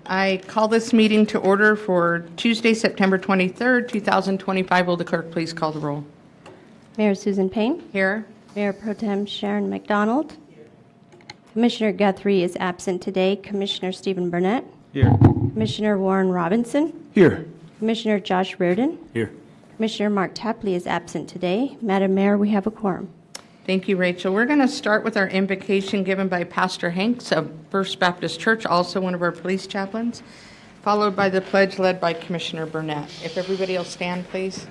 I call this meeting to order for Tuesday, September 23rd, 2025. Will the clerk please call the roll? Mayor Susan Payne. Here. Mayor Pro Tem Sharon McDonald. Commissioner Guthrie is absent today. Commissioner Stephen Burnett. Here. Commissioner Warren Robinson. Here. Commissioner Josh Reardon. Here. Commissioner Mark Tapley is absent today. Madam Mayor, we have a quorum. Thank you, Rachel. We're going to start with our invocation given by Pastor Hanks of First Baptist Church, also one of our police chaplains, followed by the pledge led by Commissioner Burnett. If everybody will stand, please.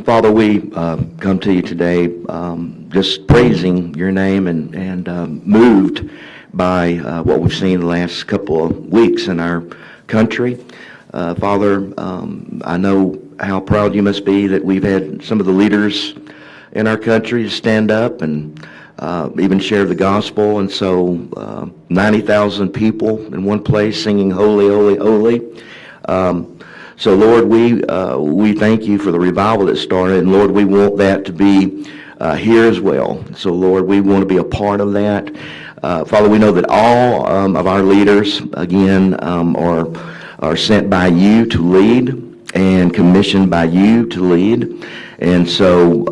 Father, we come to you today just praising your name and moved by what we've seen the last couple of weeks in our country. Father, I know how proud you must be that we've had some of the leaders in our country to stand up and even share the gospel. And so 90,000 people in one place singing holy, holy, holy. So Lord, we thank you for the revival that started, and Lord, we want that to be here as well. So Lord, we want to be a part of that. Father, we know that all of our leaders, again, are sent by you to lead and commissioned by you to lead. And so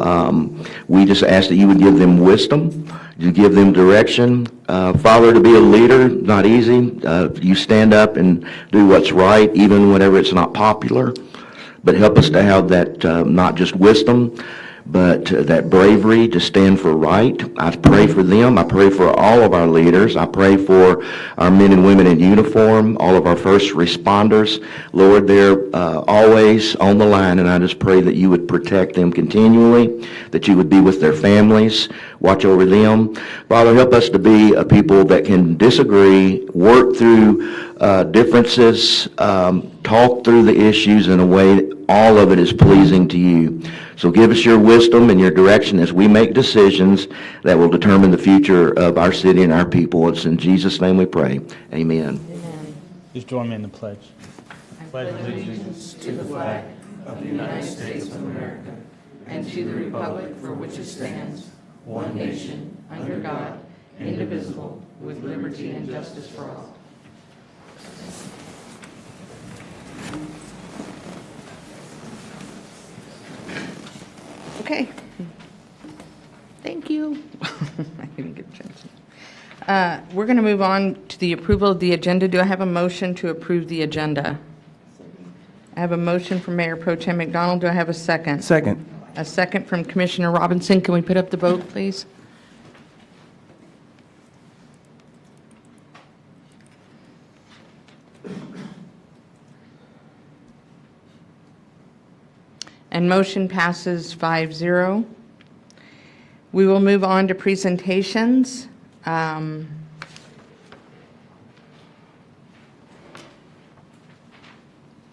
we just ask that you would give them wisdom, you give them direction. Father, to be a leader, not easy. You stand up and do what's right, even whenever it's not popular. But help us to have that not just wisdom, but that bravery to stand for right. I pray for them. I pray for all of our leaders. I pray for our men and women in uniform, all of our first responders. Lord, they're always on the line, and I just pray that you would protect them continually, that you would be with their families, watch over them. Father, help us to be a people that can disagree, work through differences, talk through the issues in a way that all of it is pleasing to you. So give us your wisdom and your direction as we make decisions that will determine the future of our city and our people. It's in Jesus' name we pray. Amen. Amen. Please join me in the pledge. I pledge allegiance to the flag of the United States of America and to the republic for which it stands, one nation, under God, indivisible, with liberty and justice for all. Okay. Thank you. I didn't get a chance. We're going to move on to the approval of the agenda. Do I have a motion to approve the agenda? I have a motion from Mayor Pro Tem McDonald. Do I have a second? Second. A second from Commissioner Robinson. Can we put up the vote, please? And motion passes 5-0. We will move on to presentations. Yeah,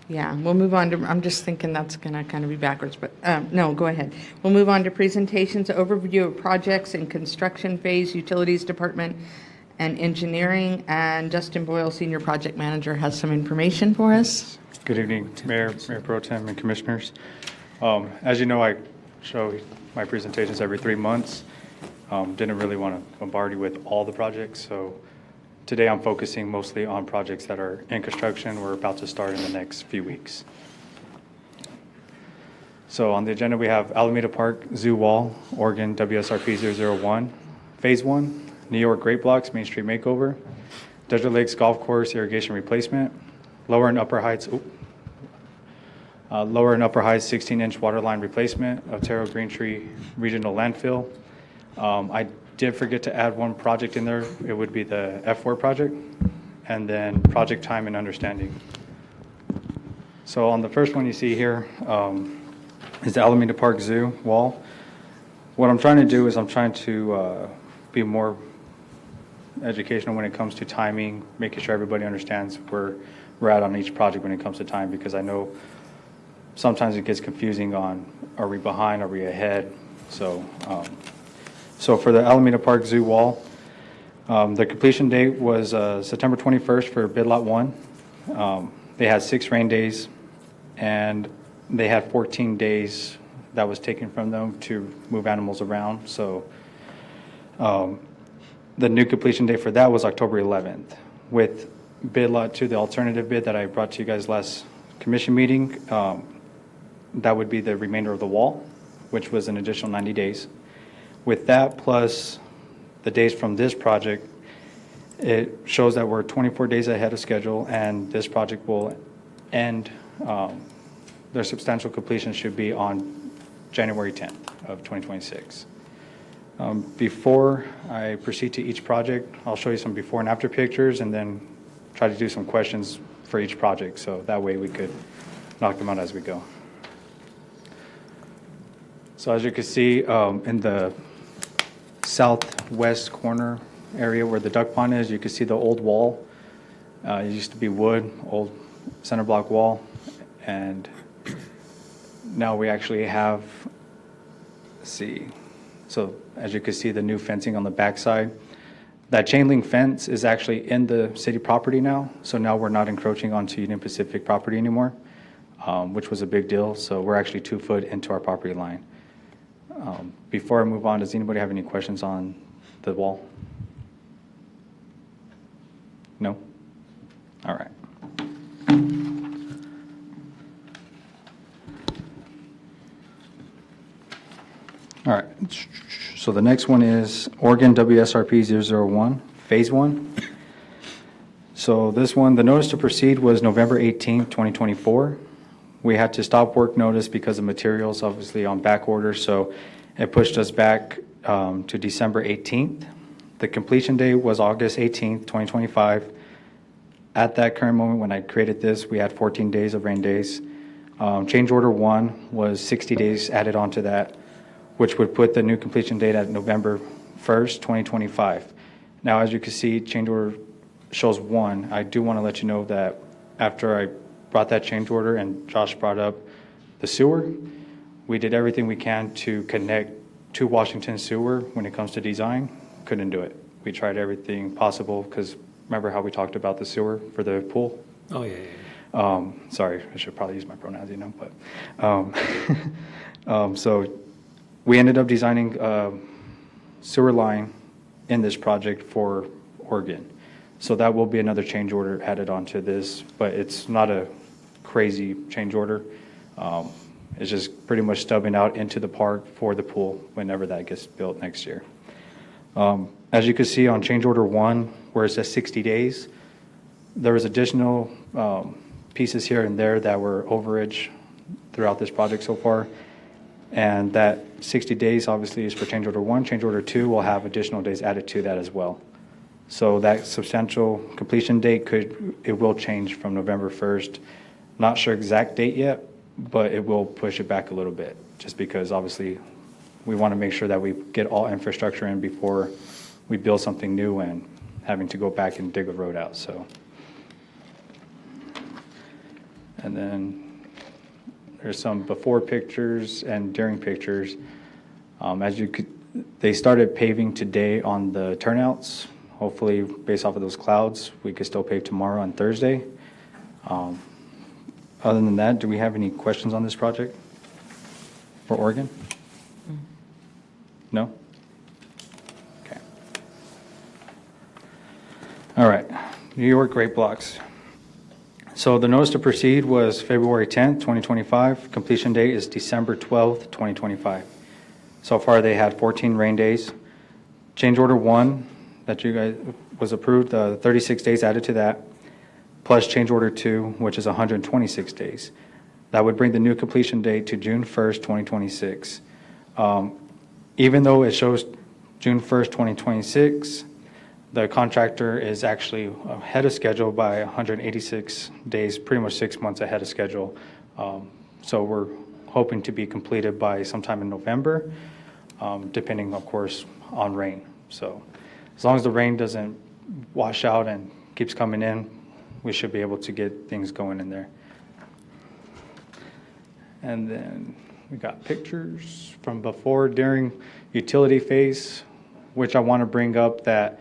we'll move on to, I'm just thinking that's going to kind of be backwards, but no, go ahead. We'll move on to presentations, overview of projects in construction phase, utilities department, and engineering. And Justin Boyle, Senior Project Manager, has some information for us. Good evening, Mayor Pro Tem, and Commissioners. As you know, I show my presentations every 3 months. Didn't really want to bombard you with all the projects, so today I'm focusing mostly on projects that are in construction. We're about to start in the next few weeks. So on the agenda, we have Alameda Park Zoo Wall, Oregon WSRP 001, Phase 1, New York Great Blocks Main Street Makeover, Desert Lakes Golf Course Irrigation Replacement, Lower and Upper Heights 16-inch water line replacement, Otero Green Tree Regional Landfill. I did forget to add one project in there. It would be the F4 project, and then project time and understanding. So on the first one you see here is the Alameda Park Zoo wall. What I'm trying to do is I'm trying to be more educational when it comes to timing, making sure everybody understands where we're at on each project when it comes to time, because I know sometimes it gets confusing on, are we behind, are we ahead? So for the Alameda Park Zoo wall, the completion date was September 21st for bid lot 1. They had 6 rain days, and they had 14 days that was taken from them to move animals around. So the new completion date for that was October 11th. With bid lot 2, the alternative bid that I brought to you guys last commission meeting, that would be the remainder of the wall, which was an additional 90 days. With that plus the days from this project, it shows that we're 24 days ahead of schedule, and this project will end, their substantial completion should be on January 10th of 2026. Before I proceed to each project, I'll show you some before and after pictures and then try to do some questions for each project, so that way we could knock them out as we go. So as you can see, in the southwest corner area where the duck pond is, you can see the old wall. It used to be wood, old center block wall, and now we actually have, let's see, so as you can see, the new fencing on the backside. That chain link fence is actually in the city property now, so now we're not encroaching onto Union Pacific property anymore, which was a big deal, so we're actually 2 foot into our property line. Before I move on, does anybody have any questions on the wall? No? All right. All right, so the next one is Oregon WSRP 001, Phase 1. So this one, the notice to proceed was November 18th, 2024. We had to stop work notice because of materials obviously on back order, so it pushed us back to December 18th. The completion date was August 18th, 2025. At that current moment when I created this, we had 14 days of rain days. Change order 1 was 60 days added onto that, which would put the new completion date at November 1st, 2025. Now, as you can see, change order shows 1. I do want to let you know that after I brought that change order and Josh brought up the sewer, we did everything we can to connect to Washington Sewer when it comes to design. Couldn't do it. We tried everything possible because remember how we talked about the sewer for the pool? Oh, yeah. Sorry, I should probably use my pronouns, but so we ended up designing a sewer line in this project for Oregon. So that will be another change order added onto this, but it's not a crazy change order. It's just pretty much stubbing out into the park for the pool whenever that gets built next year. As you can see on change order 1, where it says 60 days, there was additional pieces here and there that were overage throughout this project so far. And that 60 days obviously is for change order 1. Change order 2 will have additional days added to that as well. So that substantial completion date will change from November 1st. Not sure exact date yet, but it will push it back a little bit just because obviously we want to make sure that we get all infrastructure in before we build something new and having to go back and dig a road out. So, and then there's some before pictures and during pictures. As you could, they started paving today on the turnouts. Hopefully, based off of those clouds, we could still pave tomorrow on Thursday. Other than that, do we have any questions on this project for Oregon? No? Okay. All right, New York Great Blocks. So the notice to proceed was February 10th, 2025. Completion date is December 12th, 2025. So far, they had 14 rain days. Change order 1 that you guys was approved, 36 days added to that, plus change order 2, which is 126 days. That would bring the new completion date to June 1st, 2026. Even though it shows June 1st, 2026, the contractor is actually ahead of schedule by 186 days, pretty much 6 months ahead of schedule. So we're hoping to be completed by sometime in November, depending, of course, on rain. So as long as the rain doesn't wash out and keeps coming in, we should be able to get things going in there. And then we got pictures from before, during utility phase, which I want to bring up that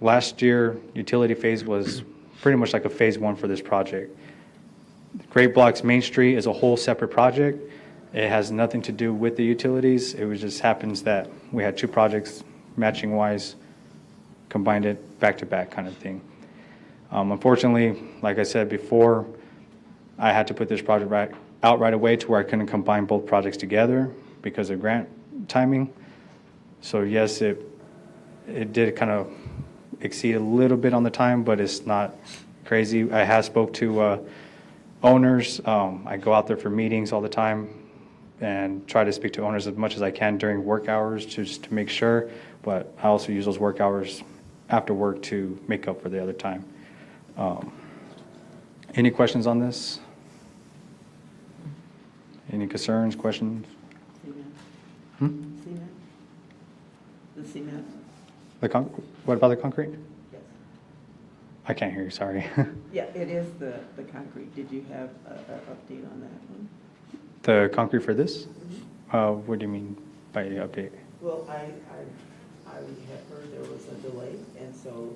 last year, utility phase was pretty much like a phase 1 for this project. Great Blocks Main Street is a whole separate project. It has nothing to do with the utilities. It just happens that we had 2 projects matching wise combined it back-to-back kind of thing. Unfortunately, like I said before, I had to put this project out right away to where I couldn't combine both projects together because of grant timing. So yes, it did kind of exceed a little bit on the time, but it's not crazy. I have spoke to owners. I go out there for meetings all the time and try to speak to owners as much as I can during work hours just to make sure, but I also use those work hours after work to make up for the other time. Any questions on this? Any concerns, questions? Cement? The cement? What about the concrete? Yes. I can't hear you, sorry. Yeah, it is the concrete. Did you have an update on that one? The concrete for this? What do you mean by update? Well, I had heard there was a delay, and so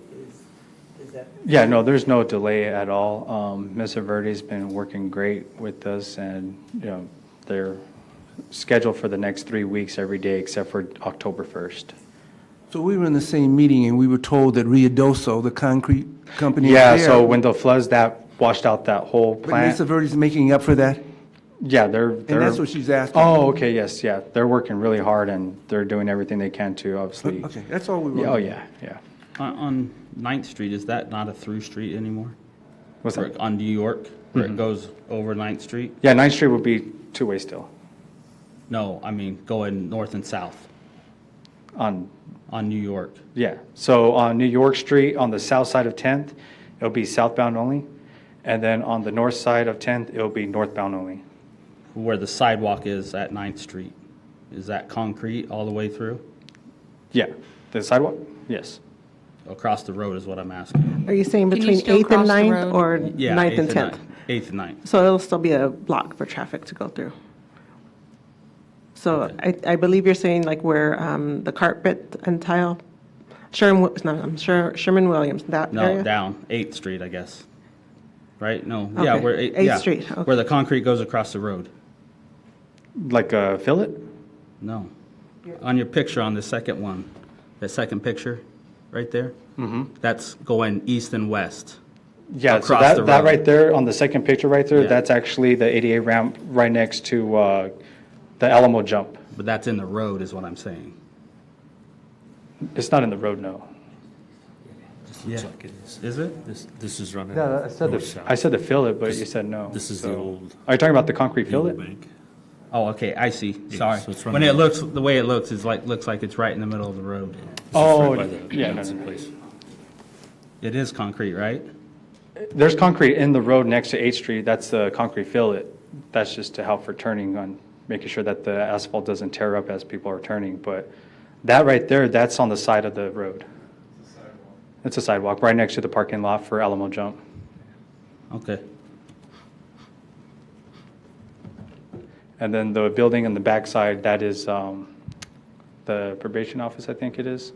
is that? Yeah, no, there's no delay at all. Mr. Verde's been working great with us, and, you know, they're scheduled for the next 3 weeks every day except for October 1st. So we were in the same meeting, and we were told that Ruidoso, the concrete company, is Yeah, there. so when the floods that washed out that whole But plant. Mesa Verde's making up for that? Yeah, they're. And that's what she's asking. Oh, okay, yes, yeah. They're working really hard and they're doing everything they can to, obviously. Okay, that's all we were. Yeah, oh, yeah, yeah. On 9th Street, is that not a through street anymore? What's Where- that? On New York, where it goes over 9th Street? Yeah, 9th Street would be two-way still No, I mean, going north and south on, on New York. yeah. So on New York Street, on the south side of 10th, it'll be southbound only. And then on the north side of 10th, it'll be northbound only. Where the sidewalk is at 9th Street. Is that concrete all the way through? Yeah, the sidewalk, yes. Across the road is what I'm asking. Are you saying Can you between still 8th and cross the 9th road? or Yeah, 9th and 8th 10th? 8th and 9th. So it'll still be a block for traffic to go through. So I believe you're saying like where the carpet and tile, Sherman Williams, that area? No, down 8th Street, I guess. Right? No, Okay, yeah, where, 8th yeah, Street, okay. where the concrete goes across the road. Like a fillet? No. On your picture on the second one, the second picture, right there? Mm-hmm. That's going east and west. Yeah, so Across the that road. right there, on the second picture right there, Yeah. that's actually the ADA ramp right next to the Alamo jump. But that's in the road is what I'm saying. It's not in the road, no. Yeah. Is it? This is running. Yeah, I said north-south. I said the fillet, but you said no. This is so- the old Are you talking about the concrete fillet? bank. Oh, okay, I see. Sorry. so it's When running- it looks, the way it looks is like, looks like it's right in the middle of the road. This is Oh, right by the yeah, no, Johnson no. place. It is concrete, right? There's concrete in the road next to 8th Street. That's the concrete fillet. That's just to help for turning on, making sure that the asphalt doesn't tear up as people are turning. But that right there, that's on the side of the road. It's a sidewalk right next to the parking lot for Alamo Jump. Okay. And then the building on the backside, that is the probation office, I think it is.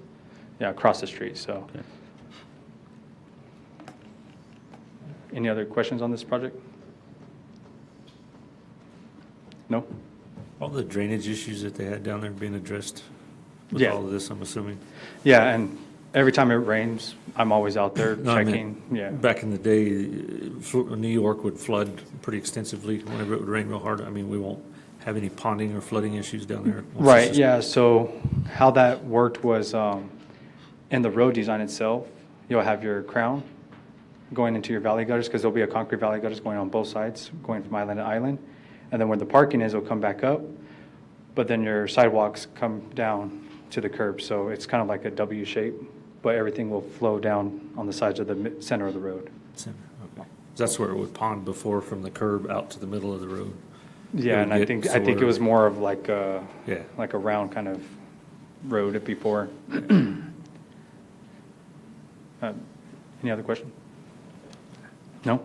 Yeah, across the street, so. Okay. Any other questions on this project? No? All the drainage issues that they had down there being addressed with Yeah. all of this, I'm assuming. Yeah, and every time it rains, I'm always out there No, I meant checking, yeah. Back in the day, New York would flood pretty extensively whenever it would rain real hard. I mean, we won't have any ponding or flooding issues down there. once this Right, is- yeah, so how that worked was, in the road design itself, you'll have your crown going into your valley gutters, because there'll be a concrete valley gutters going on both sides, going from island to island. And then where the parking is, it'll come back up, but then your sidewalks come down to the curb, so it's kind of like a W shape, but everything will flow down on the sides of the center of the road. Okay. That's where it would pond before from the curb out to the middle of the road. Yeah, would and I get think sort it of- was more of like a, Yeah. like a round kind of road before. Any other question? No?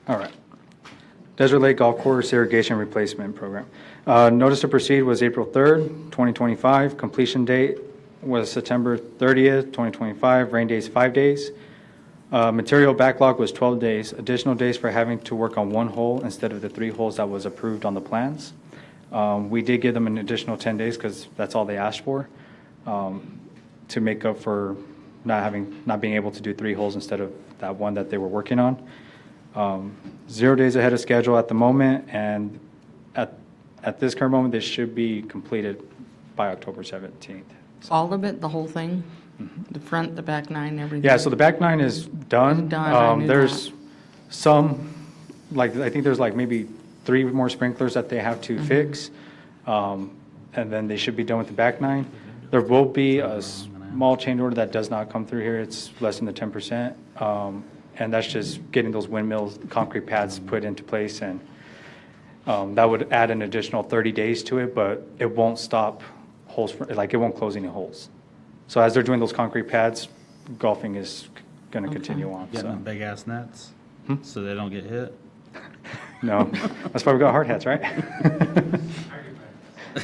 All right. Desert Lake Golf Course Irrigation Replacement Program. Notice to proceed was April 3rd, 2025. Completion date was September 30th, 2025. Rain days, 5 days. Material backlog was 12 days. Additional days for having to work on one hole instead of the 3 holes that was approved on the plans. We did give them an additional 10 days because that's all they asked for. to make up for not being able to do 3 holes instead of that one that they were working on. 0 days ahead of schedule at the moment, and at this current moment, this should be completed by October 17th. All of it, the whole thing? The front, the back 9, everything? Yeah, so the back 9 is done. It's done, I knew There's that. some, like, I think there's like maybe 3 more sprinklers that they have to fix. And then they should be done with the back 9. There will be a small change order that does not come through here. It's less than the 10%. And that's just getting those windmills, concrete pads put into place. And that would add an additional 30 days to it, but it won't stop holes, it won't close any holes. So as they're doing those concrete pads, golfing is going to continue on. Getting So. them big-ass nets, so they don't get hit. No, that's why we got hard hats, right?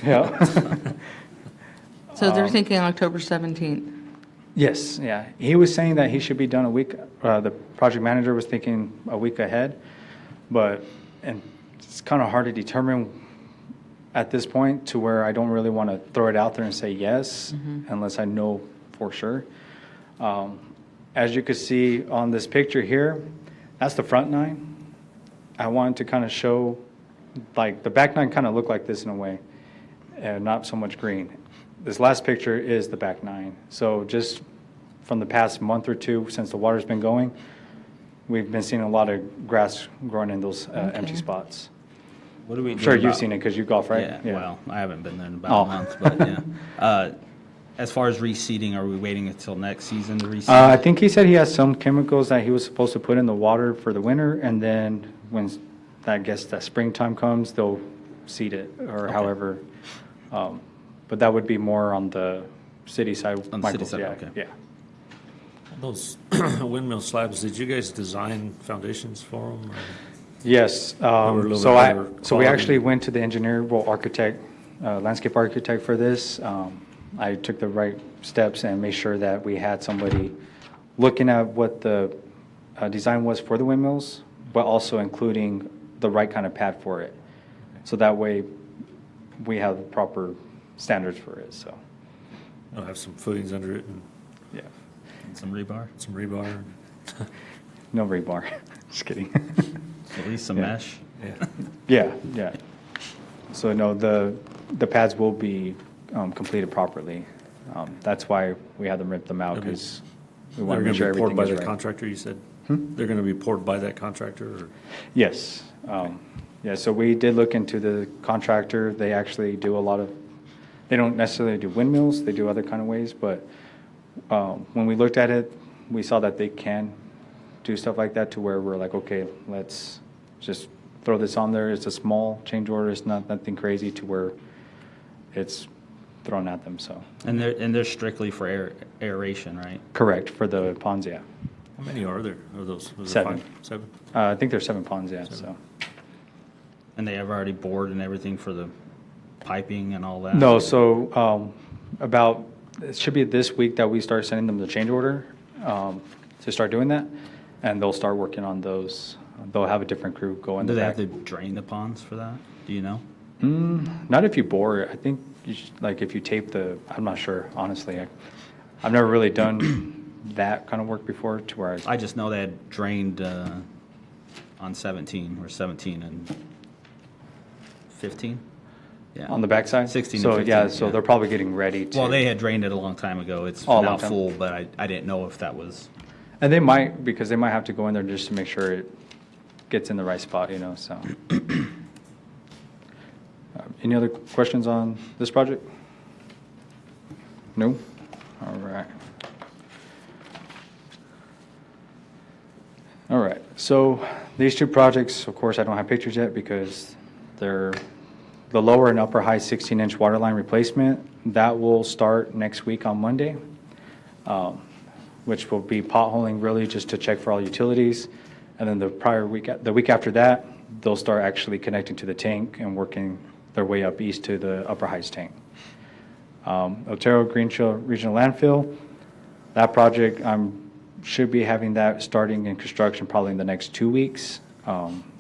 Yeah. So they're thinking October 17th. Yes, yeah. He was saying that he should be done a week, the project manager was thinking a week ahead, and it's kind of hard to determine at this point to where I don't really want to throw it out there and say yes, unless I know for sure. As you can see on this picture here, that's the front 9. I wanted to kind of show, like, the back 9 kind of looked like this in a way, and not so much green. This last picture is the back 9. So just from the past month or 2, since the water's been going, we've been seeing a lot of grass growing in those empty spots. What do we I'm do sure you've about- seen it because you golf, right? Yeah, well, I haven't been there in about Oh. a month, but yeah. As far as reseeding, are we waiting until next season to reseed? I think he said he has some chemicals that he was supposed to put in the water for the winter, and then when, I guess, that springtime comes, they'll seed it, or however. But that would be more on the city side. On the city Michael's, side, yeah, okay. Yeah. Those windmill slabs, did you guys design foundations for them? Yes, were a little so bit better so we quality. actually went to the engineer, architect, landscape architect for this. I took the right steps and made sure that we had somebody looking at what the design was for the windmills, but also including the right kind of pad for it. So that way, we have the proper standards for it, so, I'll have some footings under it and yeah. And some rebar, some rebar. No rebar, just kidding. at least some Yeah. mesh. Yeah. Yeah, yeah. So no, the pads will be completed properly. That's why we had them rip them out, They'll be- because we They're want to going make sure to be poured everything by is the right. contractor, you said? They're going to be poured by that contractor, or? Yes. Yeah, so we did look into the contractor. They actually do a lot of, they don't necessarily do windmills, they do other kind of ways, but when we looked at it, we saw that they can do stuff like that, to where we're like, okay, let's just throw this on there. It's a small change order, it's nothing crazy to where it's thrown at them, so. And they're strictly for aeration, right? Correct, for the ponds, yeah. How many are there of those? Was 7. there 5? 7? I think there's 7 ponds, yeah, so. And they have already bored and everything for the piping and all that? No, so it should be this week that we start sending them the change order to start doing that, and they'll start working on those. They'll have a different crew go in Do the they have back. to drain the ponds for that? Do you know? Not if you bore it. I think, like, if you tape I'm not sure, honestly. I've never really done that kind of work before, to where I just know they had drained on 17, or 17 and 15? Yeah. on the backside. 16 and So, 15, yeah, so yeah. they're probably getting ready to. Well, they had drained it a long time ago. It's Oh, a now long time. full, but I didn't know if that was, And they might, because they might have to go in there just to make sure it gets in the right spot, so. Any other questions on this project? No? All right. All right, so these 2 projects, of course, I don't have pictures yet because they're the lower and upper high 16-inch water line replacement. That will start next week on Monday, which will be potholing really just to check for all utilities. And then the week after that, they'll start actually connecting to the tank and working their way up east to the upper heights tank. Otero Greenfield Regional Landfill, that project, should be having that starting in construction probably in the next 2 weeks.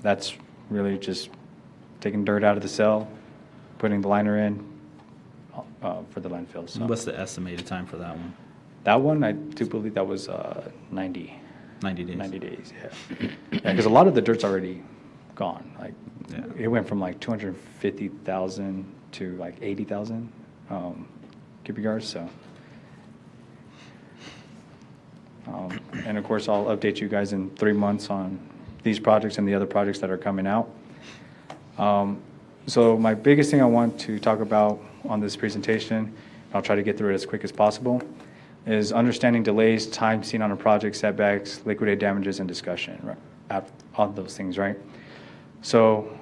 That's really just taking dirt out of the cell, putting the liner in for the landfill. So what's the estimated time for that one? That one, I do believe that was 90 90 days. 90 days, yeah. Yeah, because a lot of the dirt's already gone. Like, Yeah. it went from like 250,000 to like 80,000 cubic yards, so. And of course, I'll update you guys in 3 months on these projects and the other projects that are coming out. So my biggest thing I want to talk about on this presentation, I'll try to get through it as quick as possible, is understanding delays, time seen on a project, setbacks, liquidated damages, and discussion, right, on those things, right? So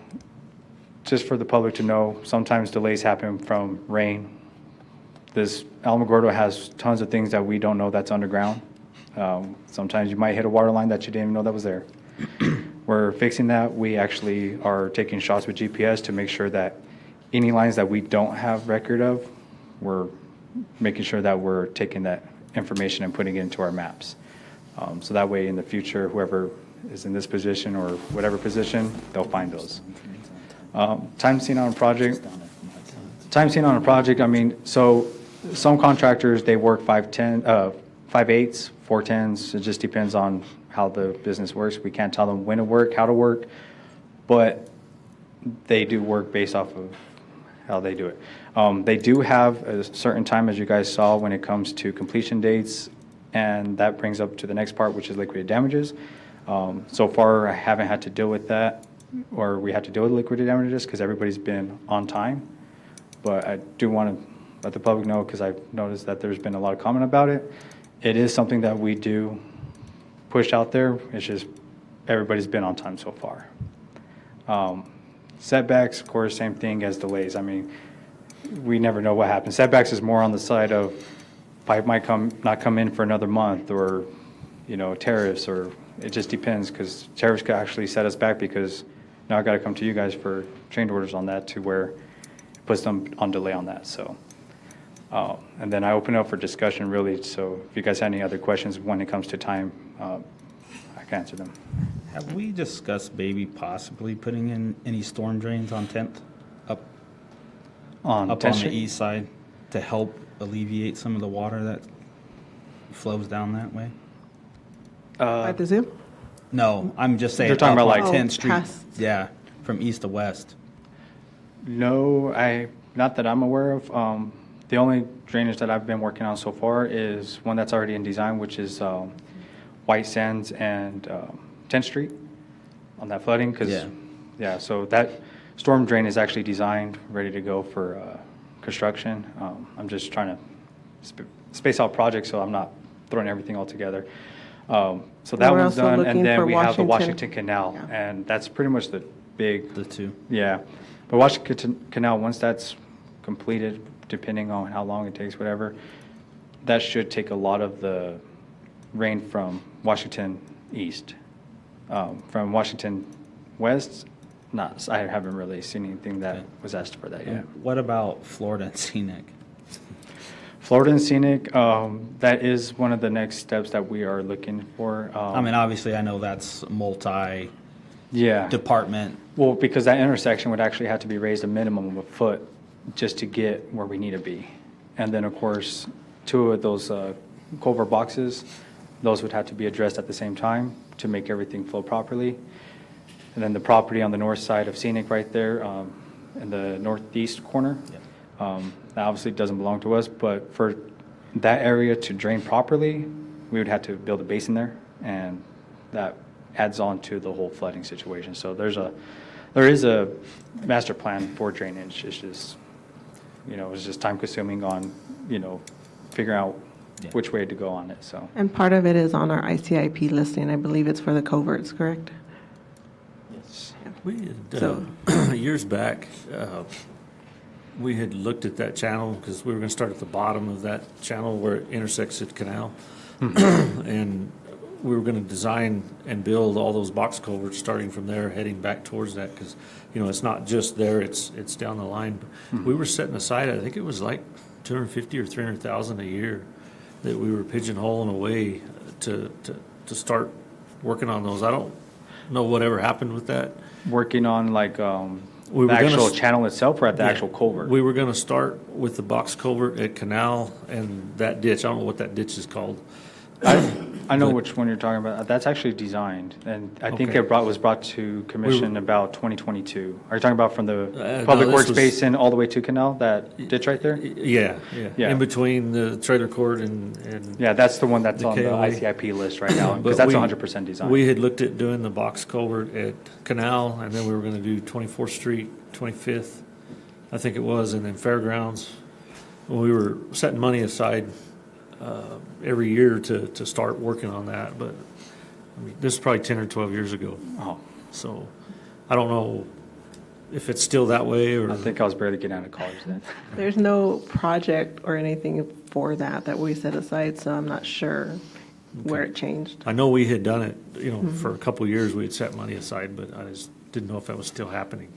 just for the public to know, sometimes delays happen from rain. This Alamogordo has tons of things that we don't know that's underground. Sometimes you might hit a water line that you didn't even know that was there. We're fixing that. We actually are taking shots with GPS to make sure that any lines that we don't have record of, we're making sure that we're taking that information and putting it into our maps. So that way in the future, whoever is in this position or whatever position, they'll find those. Time seen on a project. Time seen on a project, I mean, so some contractors, they work 5/10, 5/8, 4/10s. It just depends on how the business works. We can't tell them when to work, how to work, but they do work based off of how they do it. They do have a certain time, as you guys saw, when it comes to completion dates, and that brings up to the next part, which is liquidated damages. So far, I haven't had to deal with that, or we had to deal with liquidated damages because everybody's been on time. But I do want to let the public know, because I've noticed that there's been a lot of comment about it. It is something that we do push out there. It's just everybody's been on time so far. Setbacks, of course, same thing as delays. I mean, we never know what happens. Setbacks is more on the side of pipe might not come in for another month, or, tariffs, or it just depends, because tariffs could actually set us back, because now I got to come to you guys for change orders on that, to where it puts them on delay on that, so. And then I open up for discussion, really, so if you guys have any other questions when it comes to time, I can answer them. Have we discussed maybe possibly putting in any storm drains on 10th? Up On on 10th the Street? east side to help alleviate some of the water that flows down that way? At the zoo? No, I'm just saying. They're talking up about, on like- 10th Street. past- Yeah, from east to west. No, not that I'm aware of. The only drainage that I've been working on so far is one that's already in design, which is White Sands and 10th Street on that flooding, because, Yeah. so that storm drain is actually designed, ready to go for construction. I'm just trying to space out projects, so I'm not throwing everything all together. So that We're one's also done, looking and then for we have the Washington. Washington Canal, Yeah. and that's pretty much the big. The two. Yeah, but Washington Canal, once that's completed, depending on how long it takes, whatever, that should take a lot of the rain from Washington east. From Washington west, I haven't really seen anything that Okay. was asked for that yet. What about Florida and Scenic? Florida and Scenic, that is one of the next steps that we are looking for. I mean, obviously, I know that's multi-department. Yeah. Well, because that intersection would actually have to be raised a minimum of a foot just to get where we need to be. And then, of course, 2 of those culvert boxes, those would have to be addressed at the same time to make everything flow properly. And then the property on the north side of Scenic right there, in the northeast corner, that obviously doesn't belong to us, but for that area to drain properly, we would have to build a basin there, and that adds on to the whole flooding situation. So there is a master plan for drainage. It's just, it's just time consuming on, figuring out which way to go on it, so. And part of it is on our ICIP listing. I believe it's for the coverts, correct? We had, So- years back, we had looked at that channel, because we were going to start at the bottom of that channel where it intersects at Canal. And we were going to design and build all those box culverts starting from there, heading back towards that, because, it's not just there, it's down the line. We were setting aside, I think it was like 250 or 300,000 a year that we were pigeonholing away to start working on those. I don't know whatever happened with that. Working on like We were The gonna actual s- channel itself or at the Yeah. actual culvert? We were going to start with the box culvert at Canal and that ditch. I don't know what that ditch is called. I know But- which one you're talking about. That's actually designed, and I think Okay. it was brought to commission about 2022. Are you talking about from the no, Public this Works was- Basin all the way to Canal, that ditch right there? Yeah. Yeah. In between the trailer court and Yeah, that's the one that's The on the KOA. ICIP list right now, But because that's we- 100% designed. We had looked at doing the box culvert at Canal, and then we were going to do 24th Street, 25th, I think it was, and then Fairgrounds. We were setting money aside every year to start working on that, but I mean, this is probably 10 or 12 years ago. Oh, So I don't know if it's still that way or. I think I was barely getting out of college then. There's no project or anything for that we set aside, so I'm not sure where it changed. I know we had done it, for a couple of years, we had set money aside, but I just didn't know if that was still happening.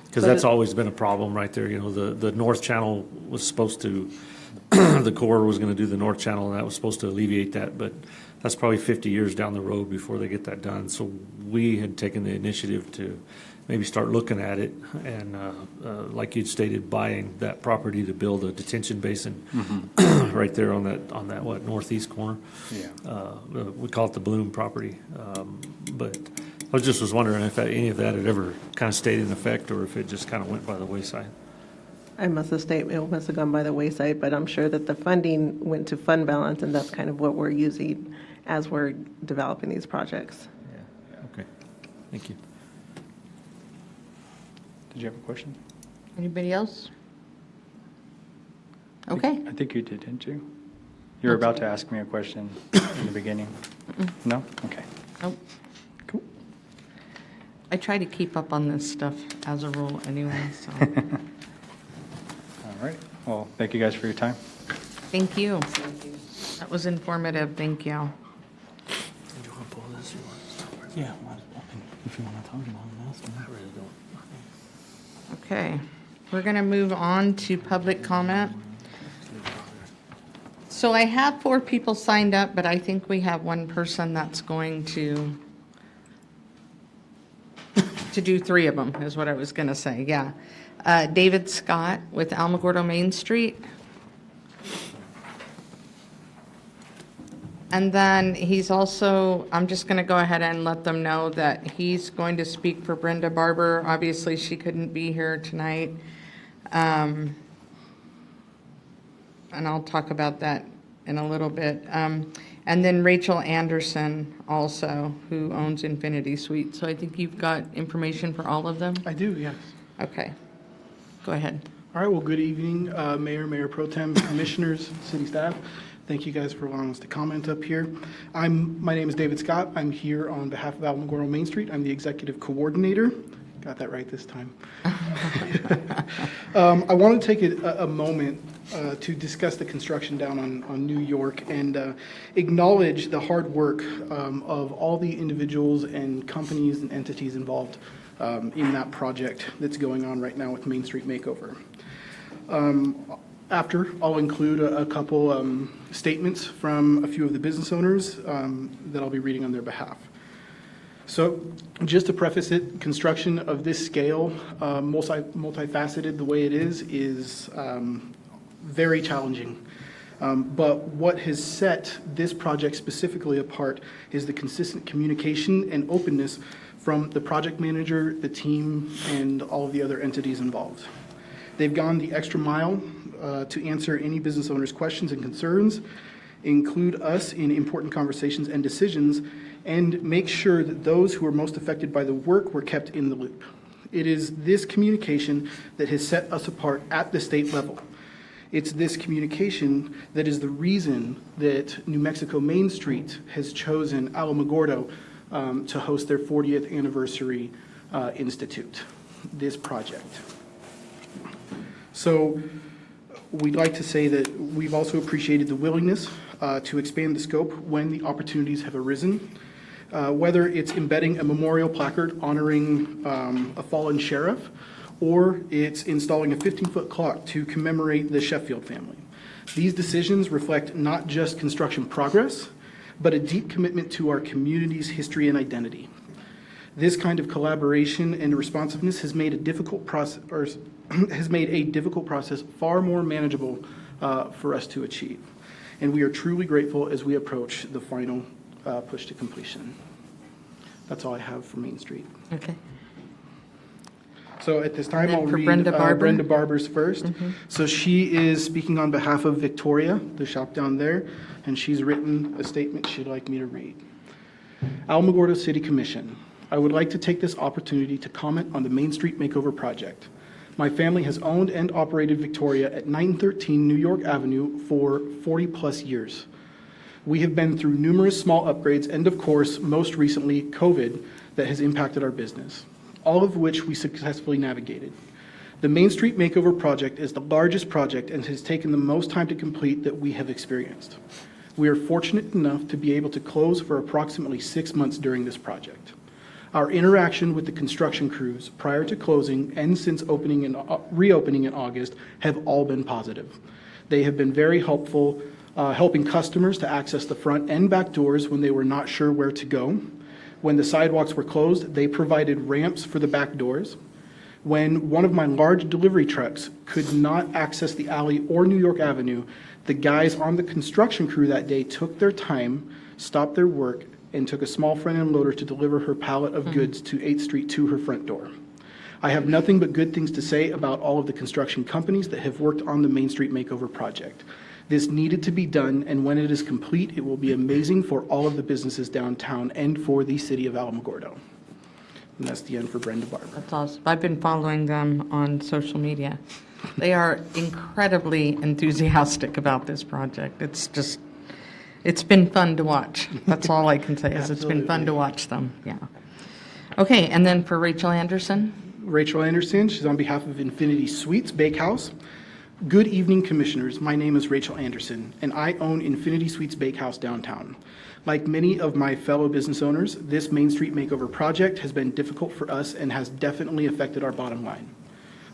Because But that's it- always been a problem right there, the north channel was supposed to, the Corps was gonna do the north channel, and that was supposed to alleviate that, but that's probably 50 years down the road before they get that done. So we had taken the initiative to maybe start looking at it, and like you'd stated, buying that property to build a detention basin right there on that northeast corner. Yeah. We call it the Bloom property. But I was wondering if any of that had ever kind of stayed in effect, or if it just kind of went by the wayside. It must have gone by the wayside, but I'm sure that the funding went to fund balance, and that's kind of what we're using as we're developing these projects. Okay, thank you. Did you have a question? Anybody else? Okay. I think you did, didn't you? You were about to ask me a question in the beginning. No? Okay. Nope. Cool. I try to keep up on this stuff as a rule anyway, so, All right. Well, thank you guys for your time. thank you. That was informative, thank you. Yeah, if you want to talk about it, I really don't. Okay, we're going to move on to public comment. So I have 4 people signed up, but I think we have one person that's going to do 3 of them, is what I was going to say, yeah. David Scott with Alamogordo Main Street. And then he's also, I'm just going to go ahead and let them know that he's going to speak for Brenda Barber. Obviously, she couldn't be here tonight. And I'll talk about that in a little bit. And then Rachel Anderson also, who owns Infinity Suite. So I think you've got information for all of them? I do, yes. Okay. Go ahead. All right, well, good evening, Mayor, Mayor Pro Tem, Commissioners, City staff. Thank you guys for allowing us to comment up here. My name is David Scott. I'm here on behalf of Alamogordo Main Street. I'm the Executive Coordinator. Got that right this time. I want to take a moment to discuss the construction down on New York and acknowledge the hard work of all the individuals and companies and entities involved in that project that's going on right now with Main Street Makeover. After, I'll include a couple statements from a few of the business owners that I'll be reading on their behalf. So just to preface it, construction of this scale, multifaceted the way it is very challenging. But what has set this project specifically apart is the consistent communication and openness from the project manager, the team, and all of the other entities involved. They've gone the extra mile to answer any business owner's questions and concerns, include us in important conversations and decisions, and make sure that those who are most affected by the work were kept in the loop. It is this communication that has set us apart at the state level. It's this communication that is the reason that New Mexico Main Street has chosen Alamogordo to host their 40th anniversary institute, this project. So we'd like to say that we've also appreciated the willingness to expand the scope when the opportunities have arisen, whether it's embedding a memorial placard honoring a fallen sheriff, or it's installing a 15-foot clock to commemorate the Sheffield family. These decisions reflect not just construction progress, but a deep commitment to our community's history and identity. This kind of collaboration and responsiveness has made a difficult process, far more manageable for us to achieve. And we are truly grateful as we approach the final push to completion. That's all I have for Main Street. Okay. So at this time, And then I'll for read Brenda Barber? Brenda Barber's first. So she is speaking on behalf of Victoria, the shop down there, and she's written a statement she'd like me to read. Alamogordo City Commission, I would like to take this opportunity to comment on the Main Street Makeover Project. My family has owned and operated Victoria at 913 New York Avenue for 40-plus years. We have been through numerous small upgrades and, of course, most recently, COVID, that has impacted our business, all of which we successfully navigated. The Main Street Makeover Project is the largest project and has taken the most time to complete that we have experienced. We are fortunate enough to be able to close for approximately 6 months during this project. Our interaction with the construction crews prior to closing and since reopening in August have all been positive. They have been very helpful, helping customers to access the front and back doors when they were not sure where to go. When the sidewalks were closed, they provided ramps for the back doors. When one of my large delivery trucks could not access the alley or New York Avenue, the guys on the construction crew that day took their time, stopped their work, and took a small front-end loader to deliver her pallet of goods to 8th Street to her front door. I have nothing but good things to say about all of the construction companies that have worked on the Main Street Makeover Project. This needed to be done, and when it is complete, it will be amazing for all of the businesses downtown and for the city of Alamogordo. And that's the end for Brenda Barber. That's awesome. I've been following them on social media. They are incredibly enthusiastic about this project. It's been fun to watch. That's all I can say, is it's been fun to watch them, yeah. Okay, and then for Rachel Anderson? Rachel Anderson, she's on behalf of Infinity Suites Bakehouse. Good evening, Commissioners. My name is Rachel Anderson, and I own Infinity Suites Bakehouse downtown. Like many of my fellow business owners, this Main Street Makeover project has been difficult for us and has definitely affected our bottom line.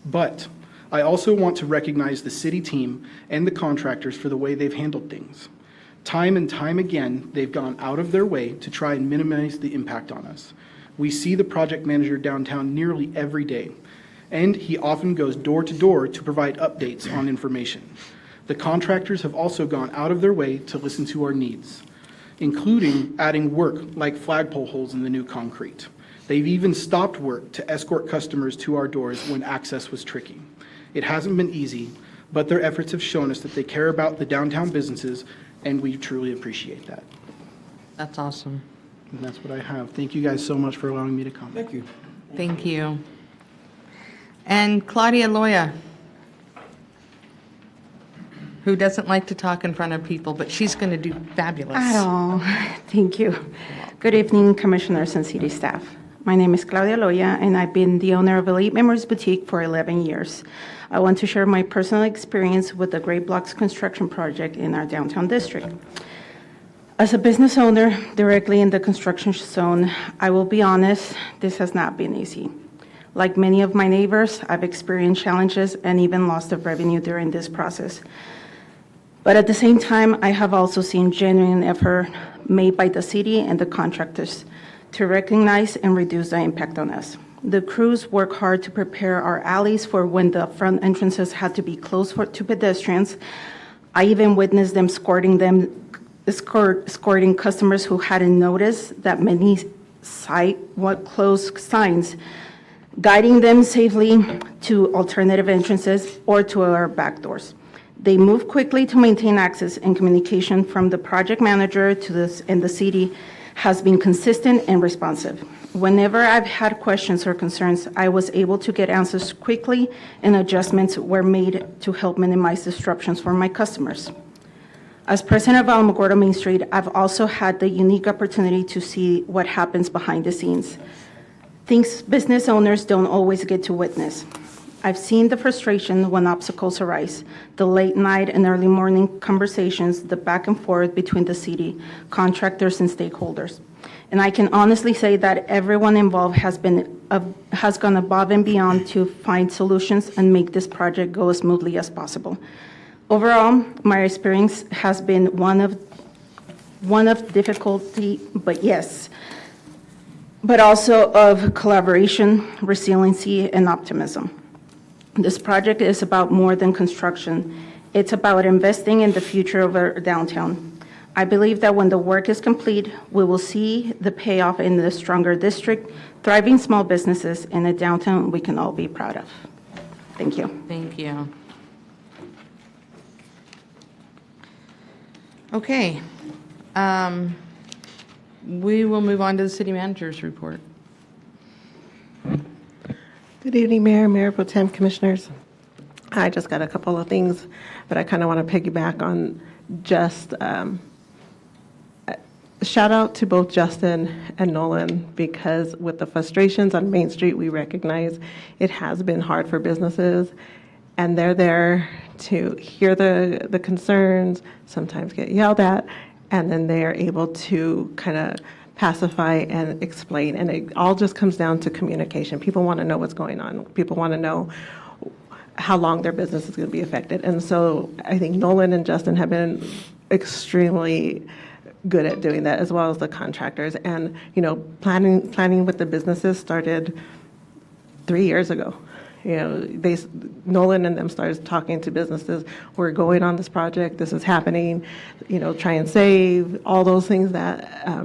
But I also want to recognize the city team and the contractors for the way they've handled things. Time and time again, they've gone out of their way to try and minimize the impact on us. We see the project manager downtown nearly every day, and he often goes door to door to provide updates on information. The contractors have also gone out of their way to listen to our needs, including adding work like flagpole holes in the new concrete. They've even stopped work to escort customers to our doors when access was tricky. It hasn't been easy, but their efforts have shown us that they care about the downtown businesses, and we truly appreciate that. That's awesome. And that's what I have. Thank you guys so much for allowing me to come. Thank you. Thank you. And Claudia Loya, who doesn't like to talk in front of people, but she's going to do fabulous. At all. Thank you. Good evening, Commissioners and City staff. My name is Claudia Loya, and I've been the owner of Elite Memories Boutique for 11 years. I want to share my personal experience with the Great Blocks construction project in our downtown district. As a business owner directly in the construction zone, I will be honest, this has not been easy. Like many of my neighbors, I've experienced challenges and even loss of revenue during this process. But at the same time, I have also seen genuine effort made by the city and the contractors to recognize and reduce the impact on us. The crews work hard to prepare our alleys for when the front entrances had to be closed to pedestrians. I even witnessed them escorting customers who hadn't noticed that many closed signs, guiding them safely to alternative entrances or to our back doors. They move quickly to maintain access, and communication from the project manager to this and the city has been consistent and responsive. Whenever I've had questions or concerns, I was able to get answers quickly, and adjustments were made to help minimize disruptions for my customers. As president of Alamogordo Main Street, I've also had the unique opportunity to see what happens behind the scenes, things business owners don't always get to witness. I've seen the frustration when obstacles arise, the late night and early morning conversations, the back and forth between the city, contractors, and stakeholders. And I can honestly say that everyone involved has gone above and beyond to find solutions and make this project go as smoothly as possible. Overall, my experience has been one of difficulty, but yes, but also of collaboration, resiliency, and optimism. This project is about more than construction. It's about investing in the future of our downtown. I believe that when the work is complete, we will see the payoff in the stronger district, thriving small businesses, and a downtown we can all be proud of. Thank you. Thank you. Okay. We will move on to the city manager's report. Good evening, Mayor Pro Tem, Commissioners. I just got a couple of things, but I kind of want to piggyback on just shout out to both Justin and Nolan, because with the frustrations on Main Street, we recognize it has been hard for businesses, and they're there to hear the concerns, sometimes get yelled at, and then they are able to kind of pacify and explain. And it all just comes down to communication. People want to know what's going on. People want to know how long their business is going to be affected. And so I think Nolan and Justin have been extremely good at doing that, as well as the contractors. And, you know, planning with the businesses started 3 years ago. You know, Nolan and them started talking to businesses. We're going on this project. This is happening. You know, try and save, all those things that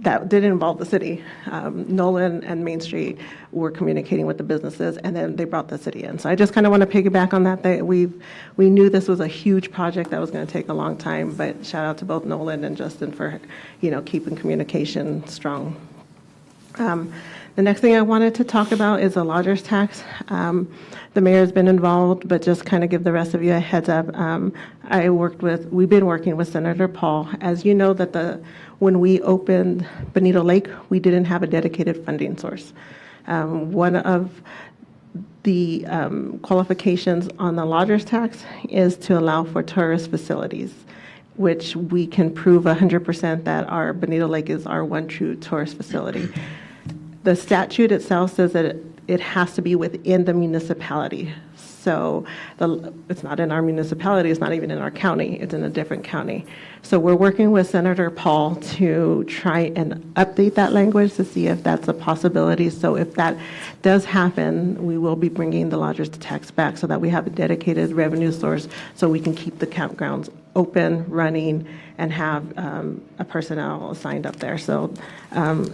that did involve the city. Nolan and Main Street were communicating with the businesses, and then they brought the city in. So I just kind of want to piggyback on that. We knew this was a huge project that was going to take a long time, but shout out to both Nolan and Justin for, you know, keeping communication strong. The next thing I wanted to talk about is the lodger's tax. The mayor's been involved, but just kind of give the rest of you a heads up. We've been working with Senator Paul. As you know, when we opened Bonito Lake, we didn't have a dedicated funding source. One of the qualifications on the lodger's tax is to allow for tourist facilities, which we can prove 100% that our Bonito Lake is our one true tourist facility. The statute itself says that it has to be within the municipality. So it's not in our municipality, it's not even in our county, it's in a different county. So we're working with Senator Paul to try and update that language to see if that's a possibility. So if that does happen, we will be bringing the lodger's tax back so that we have a dedicated revenue source so we can keep the campgrounds open, running, and have a personnel assigned up there. So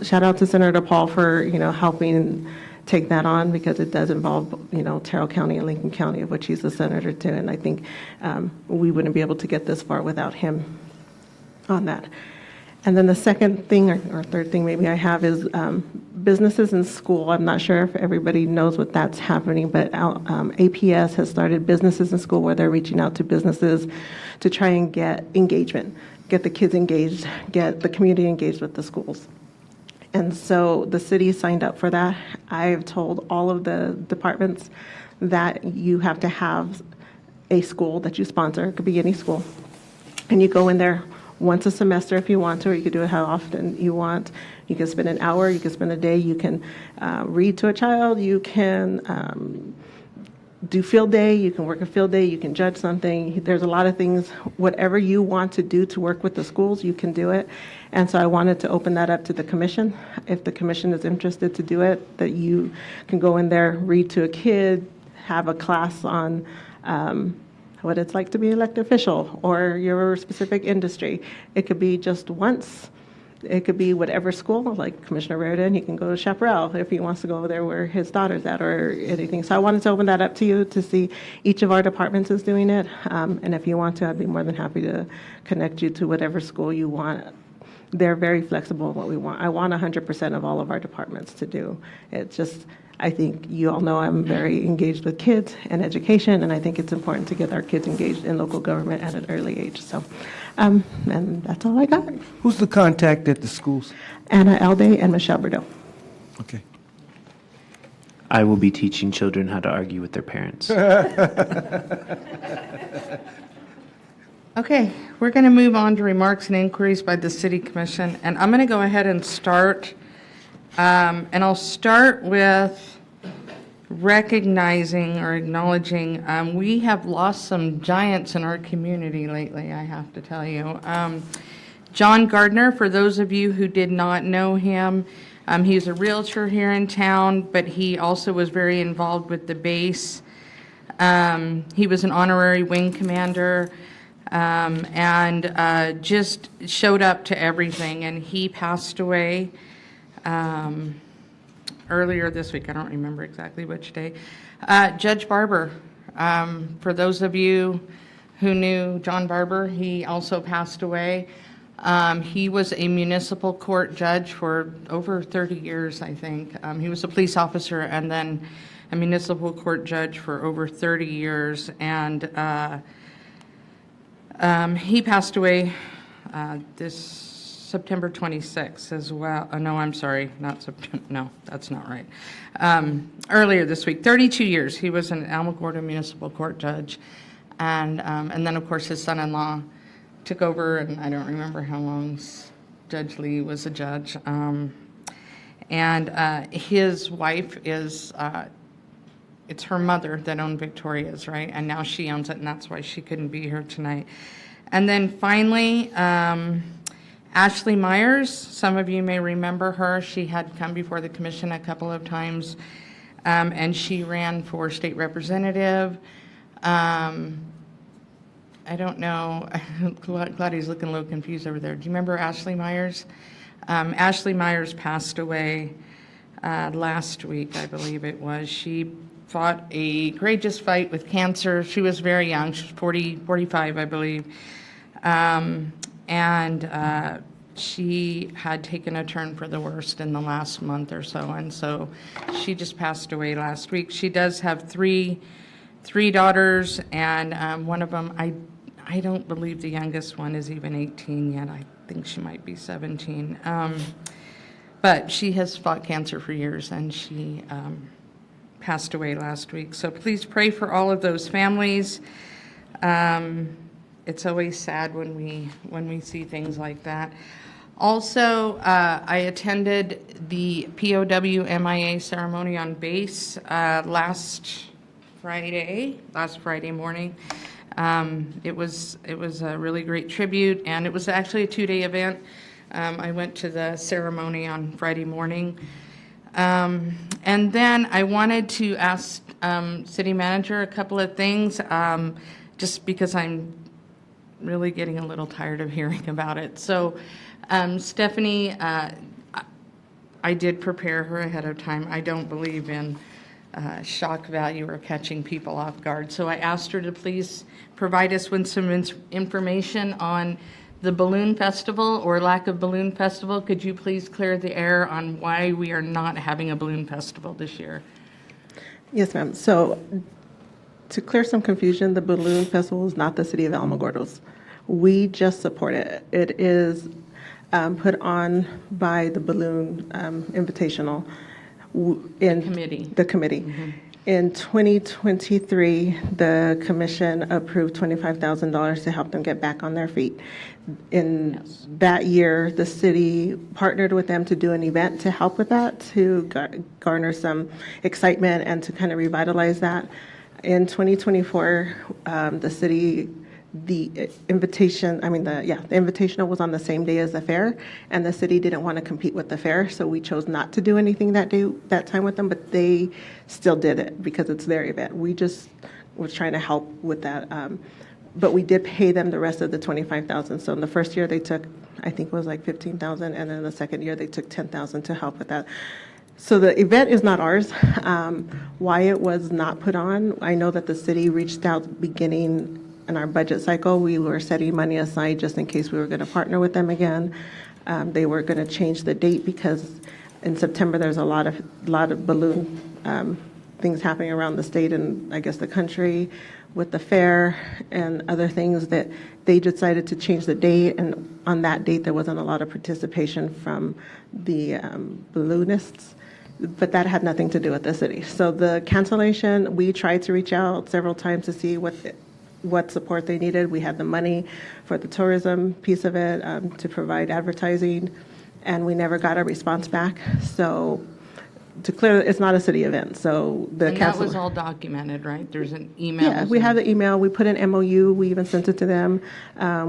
shout out to Senator Paul for, you know, helping take that on, because it does involve, you know, Terrell County and Lincoln County, of which he's the senator to, and I think we wouldn't be able to get this far without him on that. And then the second thing, or third thing maybe I have, is businesses in school. I'm not sure if everybody knows what that's happening, but APS has started businesses in school, where they're reaching out to businesses to try and get engagement, get the kids engaged, get the community engaged with the schools. And so the city signed up for that. I've told all of the departments that you have to have a school that you sponsor. It could be any school. And you go in there once a semester if you want to, or you can do it how often you want. You can spend an hour, you can spend a day, you can read to a child, you can do field day, you can work a field day, you can judge something. There's a lot of things, whatever you want to do to work with the schools, you can do it. And so I wanted to open that up to the commission. If the commission is interested to do it, that you can go in there, read to a kid, have a class on what it's like to be an elected official or your specific industry. It could be just once. It could be whatever school, like Commissioner Reardon, he can go to Chaparral if he wants to go over there where his daughter's at or anything. So I wanted to open that up to you to see each of our departments is doing it. And if you want to, I'd be more than happy to connect you to whatever school you want. They're very flexible in what we want. I want 100% of all of our departments to do. It's just, I think you all know I'm very engaged with kids and education, and I think it's important to get our kids engaged in local government at an early age. So, and that's all I got. Who's the contact at the schools? Anna Alday and Michelle Bordeaux. Okay. I will be teaching children how to argue with their parents. Okay, we're going to move on to remarks and inquiries by the City Commission, and I'm going to go ahead and start. And I'll start with recognizing or acknowledging we have lost some giants in our community lately, I have to tell you. John Gardner, for those of you who did not know him, He's a realtor here in town, but he also was very involved with the base. He was an honorary wing commander, and just showed up to everything, and he passed away earlier this week. I don't remember exactly which day. Judge Barber, for those of you who knew John Barber, he also passed away. He was a municipal court judge for over 30 years, I think. He was a police officer and then a municipal court judge for over 30 years. And he passed away this September 26th as well. No, I'm sorry, not September. No, that's not right. Earlier this week, 32 years. He was an Alamogordo Municipal Court judge. And then, of course, his son-in-law took over, and I don't remember how long Judge Lee was a judge. And his wife is, it's her mother that owned Victoria's, right? And now she owns it, and that's why she couldn't be here tonight. And then finally, Ashley Myers, some of you may remember her. She had come before the commission a couple of times, and she ran for state representative. I don't know, Claudia's looking a little confused over there. Do you remember Ashley Myers? Ashley Myers passed away last week, I believe it was. She fought a courageous fight with cancer. She was very young. She was 45, I believe. And she had taken a turn for the worst in the last month or so, and so she just passed away last week. She does have three daughters, and one of them, I don't believe the youngest one is even 18 yet. I think she might be 17. But she has fought cancer for years, and she passed away last week. So please pray for all of those families. It's always sad when we see things like that. Also, I attended the POW MIA ceremony on base last Friday morning. It was a really great tribute, and it was actually a 2-day event. I went to the ceremony on Friday morning. And then I wanted to ask City Manager a couple of things, just because I'm really getting a little tired of hearing about it. So, Stephanie, I did prepare her ahead of time. I don't believe in shock value or catching people off guard. So I asked her to please provide us with some information on the balloon festival or lack of balloon festival. Could you please clear the air on why we are not having a balloon festival this year? Yes, ma'am. So to clear some confusion, the balloon festival is not the city of Alamogordos. We just support it. It is put on by the Balloon Invitational. The committee. Mm-hmm. In 2023, the commission approved $25,000 to help them get back on their feet. In that year, the city partnered with them to do an event to help with that, to garner some excitement and to kind of revitalize that. In 2024, the invitational was on the same day as the fair, and the city didn't want to compete with the fair, so we chose not to do anything that time with them, but they still did it because it's their event. We just was trying to help with that, but we did pay them the rest of the $25,000. So in the first year they took, I think it was like $15,000, and then the second year they took $10,000 to help with that. So the event is not ours. Why it was not put on, I know that the city reached out beginning in our budget cycle. We were setting money aside just in case we were going to partner with them again. They were going to change the date because in September there's a lot of balloon things happening around the state and I guess the country with the fair and other things that they decided to change the date, and on that date there wasn't a lot of participation from the balloonists. But that had nothing to do with the city. So the cancellation, we tried to reach out several times to see what support they needed. We had the money for the tourism piece of it to provide advertising, and we never got a response back. So to clear, it's not a city event. So that was all documented, right? There's an email. Yeah, we have the email. We put an MOU. We even sent it to them.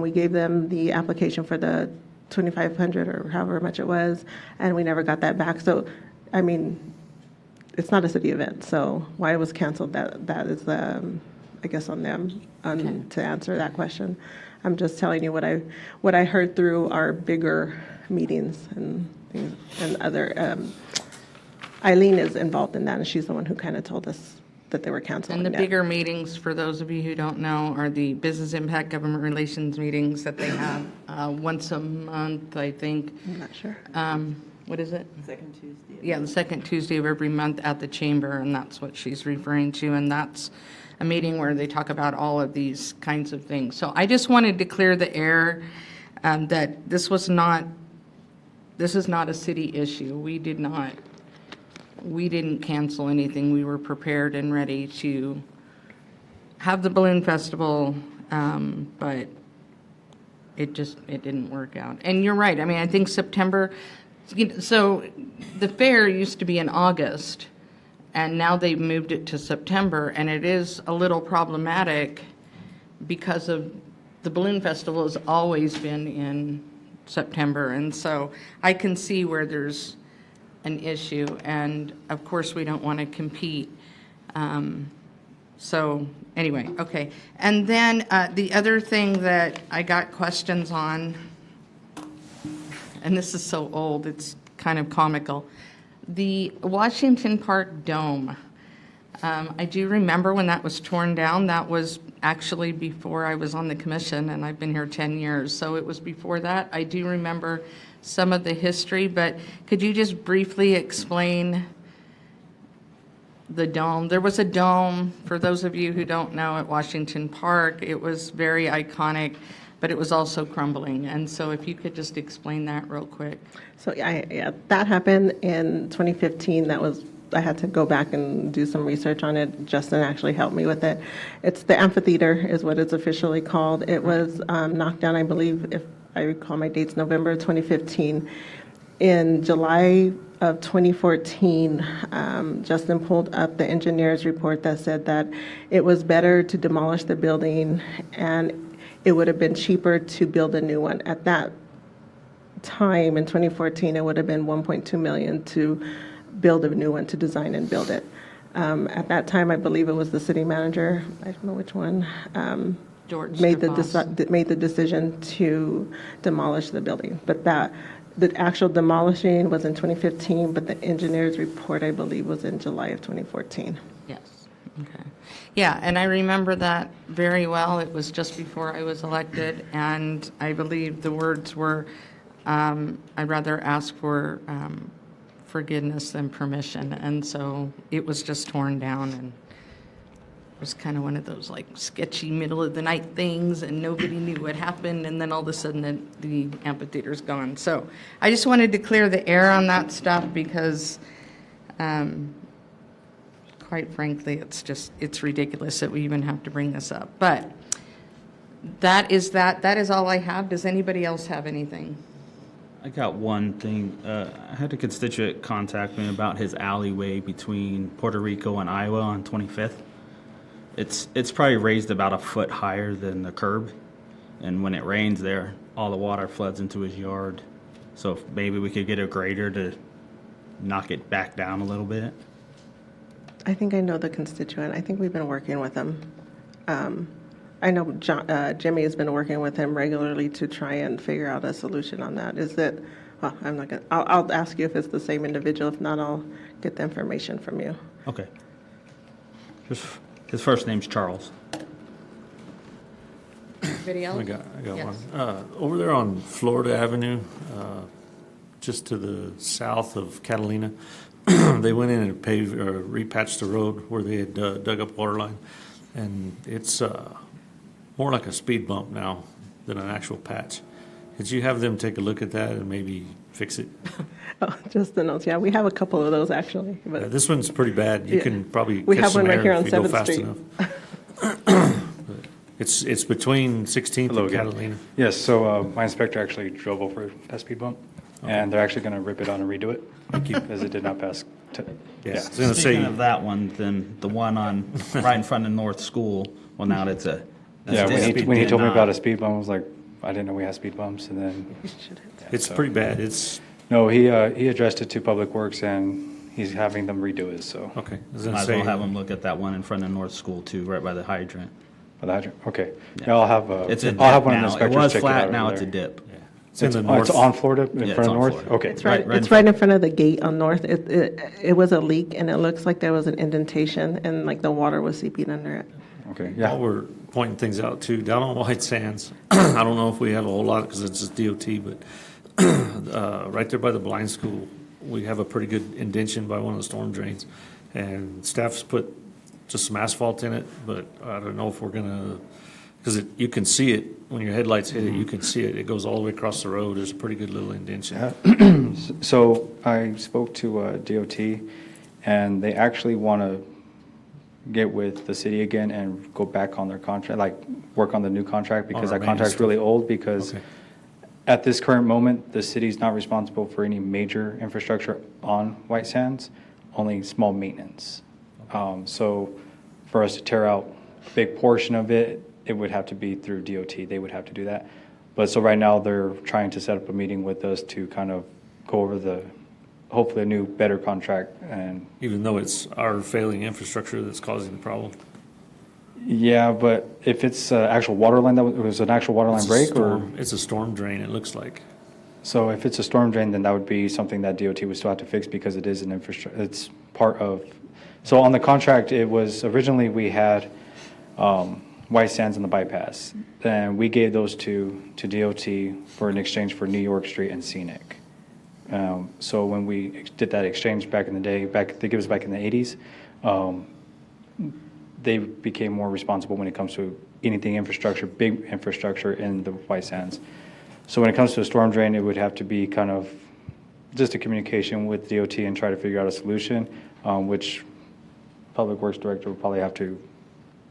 We gave them the application for the $2,500 or however much it was, and we never got that back. So, I mean, it's not a city event, so why it was canceled, that is, I guess, on them to answer that question. I'm just telling you what I heard through our bigger meetings and things, and other, Eileen is involved in that, and she's the one who kind of told us that they were canceling And the it. bigger meetings, for those of you who don't know, are the business impact government relations meetings that they have once a month, I think. I'm not sure. What is it? Second Tuesday. Yeah, the second Tuesday of every month at the chamber, and that's what she's referring to. And that's a meeting where they talk about all of these kinds of things. So I just wanted to clear the air that this is not a city issue. We didn't cancel anything. We were prepared and ready to have the balloon festival, but it didn't work out. And you're right. I mean, I think September, so the fair used to be in August, and now they've moved it to September, and it is a little problematic because of the balloon festival has always been in September. And so I can see where there's an issue, and of course we don't want to compete. So anyway, okay. And then the other thing that I got questions on, and this is so old, it's kind of comical, the Washington Park Dome. I do remember when that was torn down. That was actually before I was on the commission, and I've been here 10 years, so it was before that. I do remember some of the history, but could you just briefly explain the dome? There was a dome, for those of you who don't know, at Washington Park. It was very iconic, but it was also crumbling. And so if you could just explain that real quick. So yeah, that happened in 2015. I had to go back and do some research on it. Justin actually helped me with it. It's the amphitheater is what it's officially called. It was knocked down, I believe, if I recall my dates, November 2015. In July of 2014, Justin pulled up the engineer's report that said that it was better to demolish the building and it would have been cheaper to build a new one. At that time, in 2014, it would have been $1.2 million to build a new one, to design and build it. At that time, I believe it was the city manager, I don't know which one, George made DeVos. made the decision to demolish the building. But the actual demolishing was in 2015, but the engineer's report, I believe, was in July of 2014. Yes, okay. Yeah, and I remember that very well. It was just before I was elected, and I believe the words were, I'd rather ask for forgiveness than permission. And so it was just torn down, and it was kind of one of those like sketchy middle of the night things, and nobody knew what happened, and then all of a sudden the amphitheater's gone. So I just wanted to clear the air on that stuff because quite frankly, it's ridiculous that we even have to bring this up. But that is all I have. Does anybody else have anything? I got one thing. I had a constituent contact me about his alleyway between Puerto Rico and Iowa on 25th. It's probably raised about a foot higher than the curb, and when it rains there, all the water floods into his yard. So if maybe we could get a grader to knock it back down a little bit. I think I know the constituent. I think we've been working with him. I know Jimmy has been working with him regularly to try and figure out a solution on that. Is it, well, I'm not going to, I'll ask you if it's the same individual. If not, I'll get the information from you. Okay. His first name's Charles. Anybody else? I got Yes. one. Over there on Florida Avenue, just to the south of Catalina, they went in and repatched the road where they had dug up water line. And it's more like a speed bump now than an actual patch. Could you have them take a look at that and maybe fix it? Oh, just the notes. Yeah, we have a couple of those actually. But This one's pretty bad. You Yeah. can probably We catch have some one right air here if on you go 7th fast Street. enough. It's between 16th Hello and again. Catalina. Yes, so my inspector actually drove over that speed bump, and they're actually going to rip it on and redo it. Thank you. Because it did not pass. Yeah, I was going to Speaking say, of that one, then the one on right in front of North School, well, now it's a. Yeah, when he told me about a speed bump, I was like, I didn't know we had speed bumps, and then. It's pretty bad. It's, No, he addressed it to Public Works, and he's having them redo it, so. okay. I was Might gonna as well say, have them look at that one in front of North School too, right by the hydrant. For the hydrant, okay. Yeah, I'll have, It's a dip I'll have one of the now. It inspectors was check it out. flat, over now it's a there. dip. it's in the Oh, north. it's on Florida, in Yeah, front it's of on North? Florida. Okay. It's right, right in it's right in front of the gate on North. It was a leak, and it looks like there was an indentation, and like the water was seeping under it. Okay, While yeah. we're pointing things out too, down on White Sands, I don't know if we have a whole lot because it's just DOT, but right there by the blind school, we have a pretty good indention by one of the storm drains. And staff's put just some asphalt in it, but I don't know if we're gonna, because you can see it, when your headlights hit it, you can see it. It goes all the way across the road. There's a pretty good little indention. So I spoke to DOT, and they actually want to get with the city again and go back on their contract, like work on the new contract, because our that contract's maintenance really old, because Okay. at this current moment, the city's not responsible for any major infrastructure on White Sands, only small maintenance. So for us to tear out a big portion of it, it would have to be through DOT. They would have to do that. But so right now, they're trying to set up a meeting with us to kind of go over hopefully a new, better contract. And Even though it's our failing infrastructure that's causing the problem. yeah, but if it's actual water line, was an actual water line It's a break, or? storm- It's a storm drain, it looks like. So if it's a storm drain, then that would be something that DOT would still have to fix, because it is an infrastructure, it's part of, so on the contract, it was, originally we had White Sands and the bypass. Then we gave those to DOT for an exchange for New York Street and Scenic. So when we did that exchange back in the day, they gave us back in the 80s, they became more responsible when it comes to anything infrastructure, big infrastructure in the White Sands. So when it comes to a storm drain, it would have to be kind of just a communication with DOT and try to figure out a solution, which Public Works Director would probably have to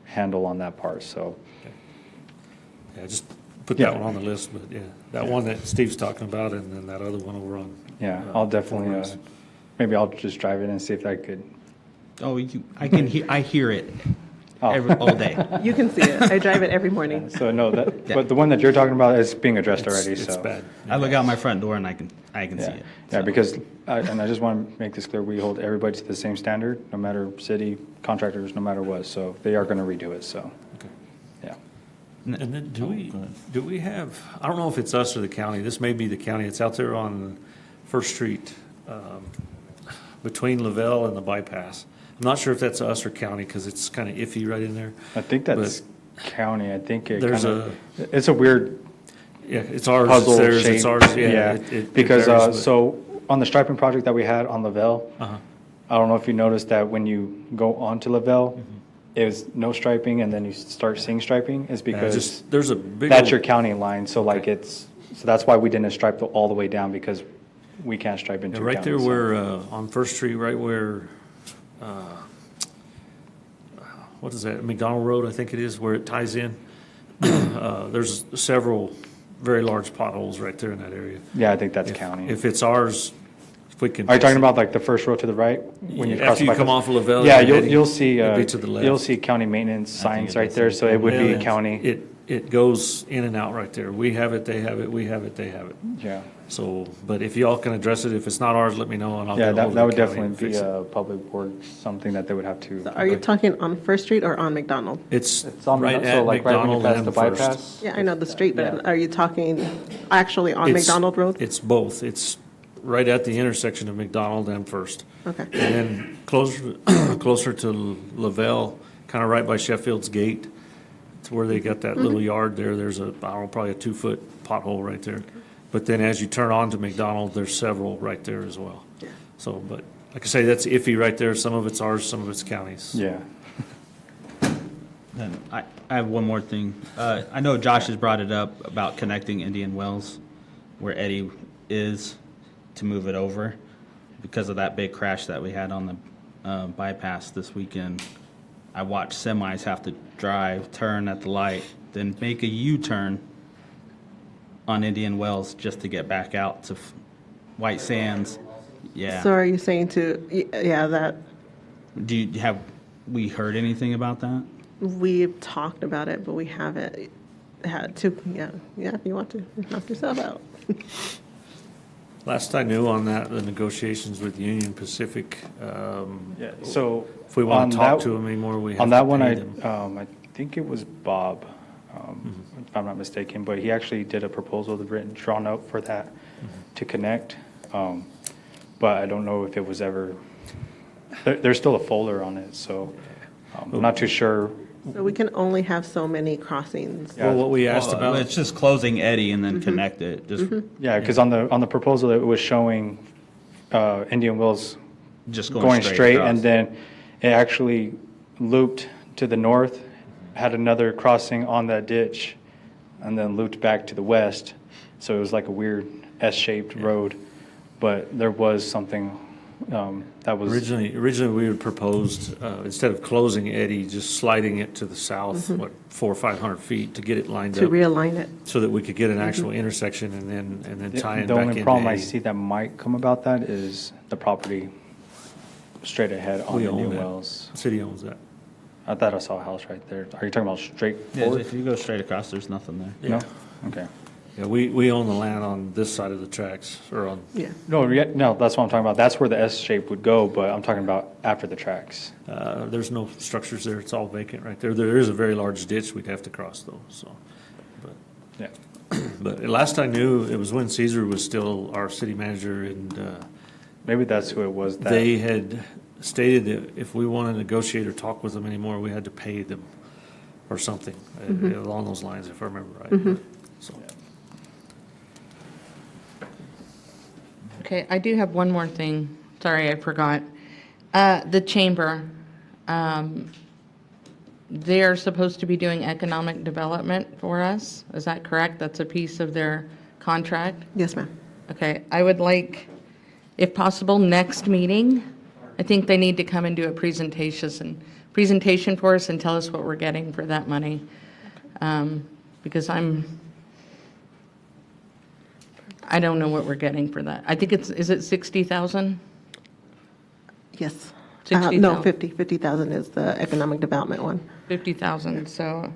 handle on that part, so. Yeah, just put Yeah. that one on the list, but yeah, that one that Steve's talking about, and then that other one over on. Yeah, I'll definitely, Flores. maybe I'll just drive it and see if I could. Oh, I hear it Oh. all day. You can see it. I drive it every morning. So no, Yeah. but the one that you're talking about is being addressed already, It's so. bad. I look out my front door and I can see Yeah, it. yeah, So, because, and I just want to make this clear, we hold everybody to the same standard, no matter city, contractors, no matter what, so they are going to redo it, so, yeah. And then do we have, I don't know if it's us or the county, this may be the county, it's out there on First Street, between Lavelle and the bypass. I'm not sure if that's us or county, because it's kind of iffy right in there. I think that's county, I think it There's kind of, it's a weird Yeah, it's ours, it's puzzle theirs, shape. it's ours, yeah. it Because, varies, but- so, on the striping project that we had on Lavelle, Uh-huh. I don't know if you noticed that when you go onto Lavelle, Mm-hmm. it was no striping, and then you start seeing striping, is Yeah, because just, there's a big. that's old- your county line, so like Okay. so that's why we didn't stripe all the way down, because we can't stripe into Yeah, right there counties, so. where, on First Street, right where, what is that, McDonald Road, I think it is, where it ties in. There's several very large potholes right there in that area. Yeah, I think that's If- county. If it's ours, if we can. Are you fix talking it. about like the first row to the right? When Yeah, cross after you the come bypass? off of Lavelle, Yeah, you're you'll see, it'd be to the left. you'll see county maintenance signs it right does there, say so it would be Yeah, county. It goes in and out right there. We have it, they have it, we have it, they have it. Yeah, So, but if y'all can address it, if it's not ours, let me know and I'll yeah, get ahold that of would the county and definitely be fix it. a public works, something that they would have to. Are you talking on First Street or on McDonald? It's It's on, right so at like right when you McDonald pass and the First. bypass? Yeah, I know the street, Yeah. but are you talking actually on It's- McDonald Road? It's both. It's right at the intersection of McDonald and First. Okay. And then closer to Lavelle, kind of right by Sheffield's Gate, it's where they got that little yard there. There's I don't know, probably a 2-foot pothole right there. But then as you turn on to McDonald, there's several right there as well. Yeah. So, but like I say, that's iffy right there. Some of it's ours, some of it's counties. Yeah, Then I have one more thing. I know Josh has brought it up about connecting Indian Wells where Eddie is to move it over because of that big crash that we had on the bypass this weekend. I watched semis have to drive, turn at the light, then make a U-turn on Indian Wells just to get back out to White Sands. Yeah. So are you saying yeah, that Have we heard anything about that? we've talked about it, but we haven't. had to, yeah, if you want to, knock yourself out. Last I knew on that, the negotiations with Union Pacific, Yeah, so. if we want on to talk that- to them anymore, we have On to that one, pay them. I think it was Bob, if I'm not mistaken, but he actually did a proposal, drawn up for that to connect. But I don't know if it was ever, there's still a folder on it, so I'm not too sure. So we can only have so many crossings. Yeah. Well, what we asked Well, about, it's just closing Eddy and then connect it, just, Yeah, because on the proposal, it was showing Indian Wells just going straight, across. and then it actually looped to the north, had another crossing on that ditch, and then looped back to the west. So it was like a weird S-shaped road, but there was something that was. originally we had proposed, instead of closing Eddy, just sliding it to the south, 400 or 500 feet to get it lined To up, realign it. so that we could get an actual intersection and then tie it The back only into problem I Eddy. see that might come about that is the property straight ahead on We own Indian that. Wells. The city owns that. I thought I saw a house right there. Are you talking about straight Yeah, forward? if you go straight across, there's nothing there. No? Okay. Yeah, we own the land on this side of the tracks, or on, Yeah. No, no, that's what I'm talking about. That's where the S shape would go, but I'm talking about after the tracks. there's no structures there, it's all vacant right there. There is a very large ditch we'd have to cross though, so. Yeah. But last I knew, it was when Caesar was still our city manager, and Maybe that's who it was. That they had stated that if we want to negotiate or talk with them anymore, we had to pay them or something along those lines, if I remember right. So, Okay, I do have one more thing. Sorry, I forgot. The chamber, they're supposed to be doing economic development for us. Is that correct? That's a piece of their contract? Yes, ma'am. Okay, I would like, if possible, next meeting, I think they need to come and do a presentation for us and tell us what we're getting for that money. Because I don't know what we're getting for that. I think is it 60,000? Yes. 60,000. No, 50,000 is the economic development one. 50,000, so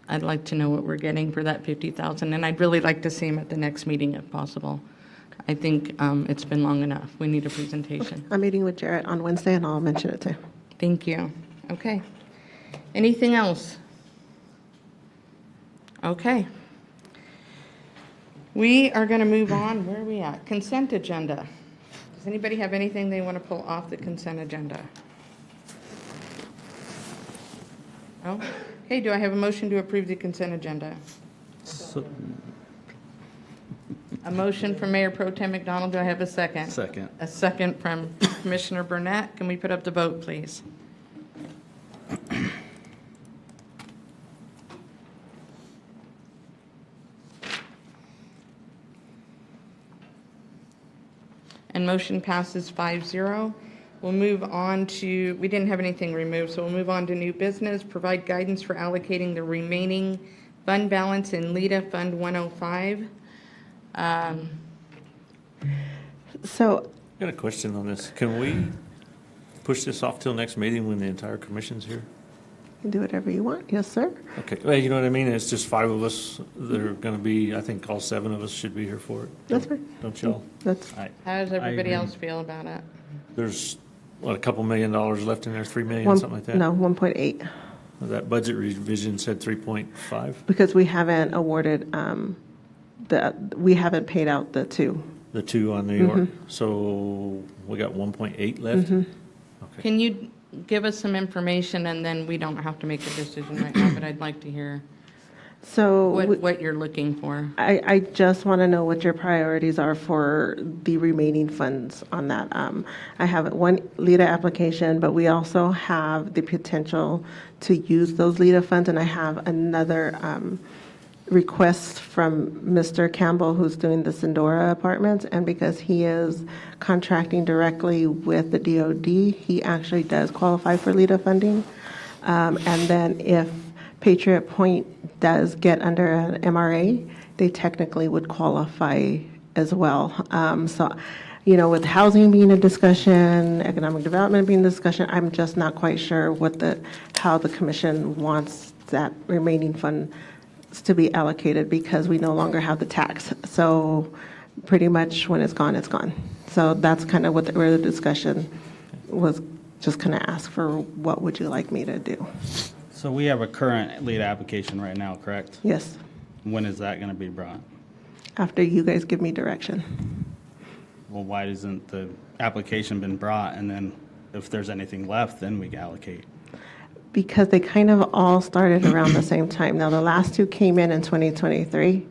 I'd like to know what we're getting for that 50,000, and I'd really like to see them at the next meeting if possible. I think it's been long enough. We need a presentation. I'm meeting with Jarrett on Wednesday, and I'll mention it to him. Thank you. Okay. Anything else? Okay. We are going to move on. Where are we at? Consent agenda. Does anybody have anything they want to pull off the consent agenda? No? Okay, do I have a motion to approve the consent agenda? So- A motion from Mayor Pro Tem McDonald. Do I have a second? Second. A second from Commissioner Burnett. Can we put up the vote, please? And motion passes 5-0. We'll move on to, we didn't have anything removed, so we'll move on to new business. Provide guidance for allocating the remaining fund balance in LEDA Fund 105. So, I got a question on this. Can we push this off till next meeting when the entire commission's here? you can do whatever you want. Yes, sir. Okay, well, you know what I mean? It's just 5 of us that are going to be, I think all 7 of us should be here for it. That's fine. Don't y'all? That's, How does everybody agree. else feel about it? There's, what, a couple $1 million left in there, 3 million, one, something like that? no, 1.8, That budget revision said 3.5, because we haven't awarded, we haven't paid out the 2. the 2 on New York. So we got 1.8 left? Okay. Can you give us some information, and then we don't have to make a decision right now, but I'd like to hear So. what you're looking for. I just want to know what your priorities are for the remaining funds on that. I have one LEDA application, but we also have the potential to use those LEDA funds, and I have another request from Mr. Campbell, who's doing the Sindora apartments, and because he is contracting directly with the DOD, he actually does qualify for LEDA funding. And then if Patriot Point does get under an MRA, they technically would qualify as well. So, you know, with housing being a discussion, economic development being a discussion, I'm just not quite sure how the commission wants that remaining fund to be allocated because we no longer have the tax. So pretty much when it's gone, it's gone. So that's kind of where the discussion was, just kind of ask for what would you like me to do? So we have a current lead application right now, correct? Yes, When is that going to be brought? after you guys give me direction. Well, why hasn't the application been brought? And then if there's anything left, then we can allocate. Because they kind of all started around the same time. Now, the last two came in 2023,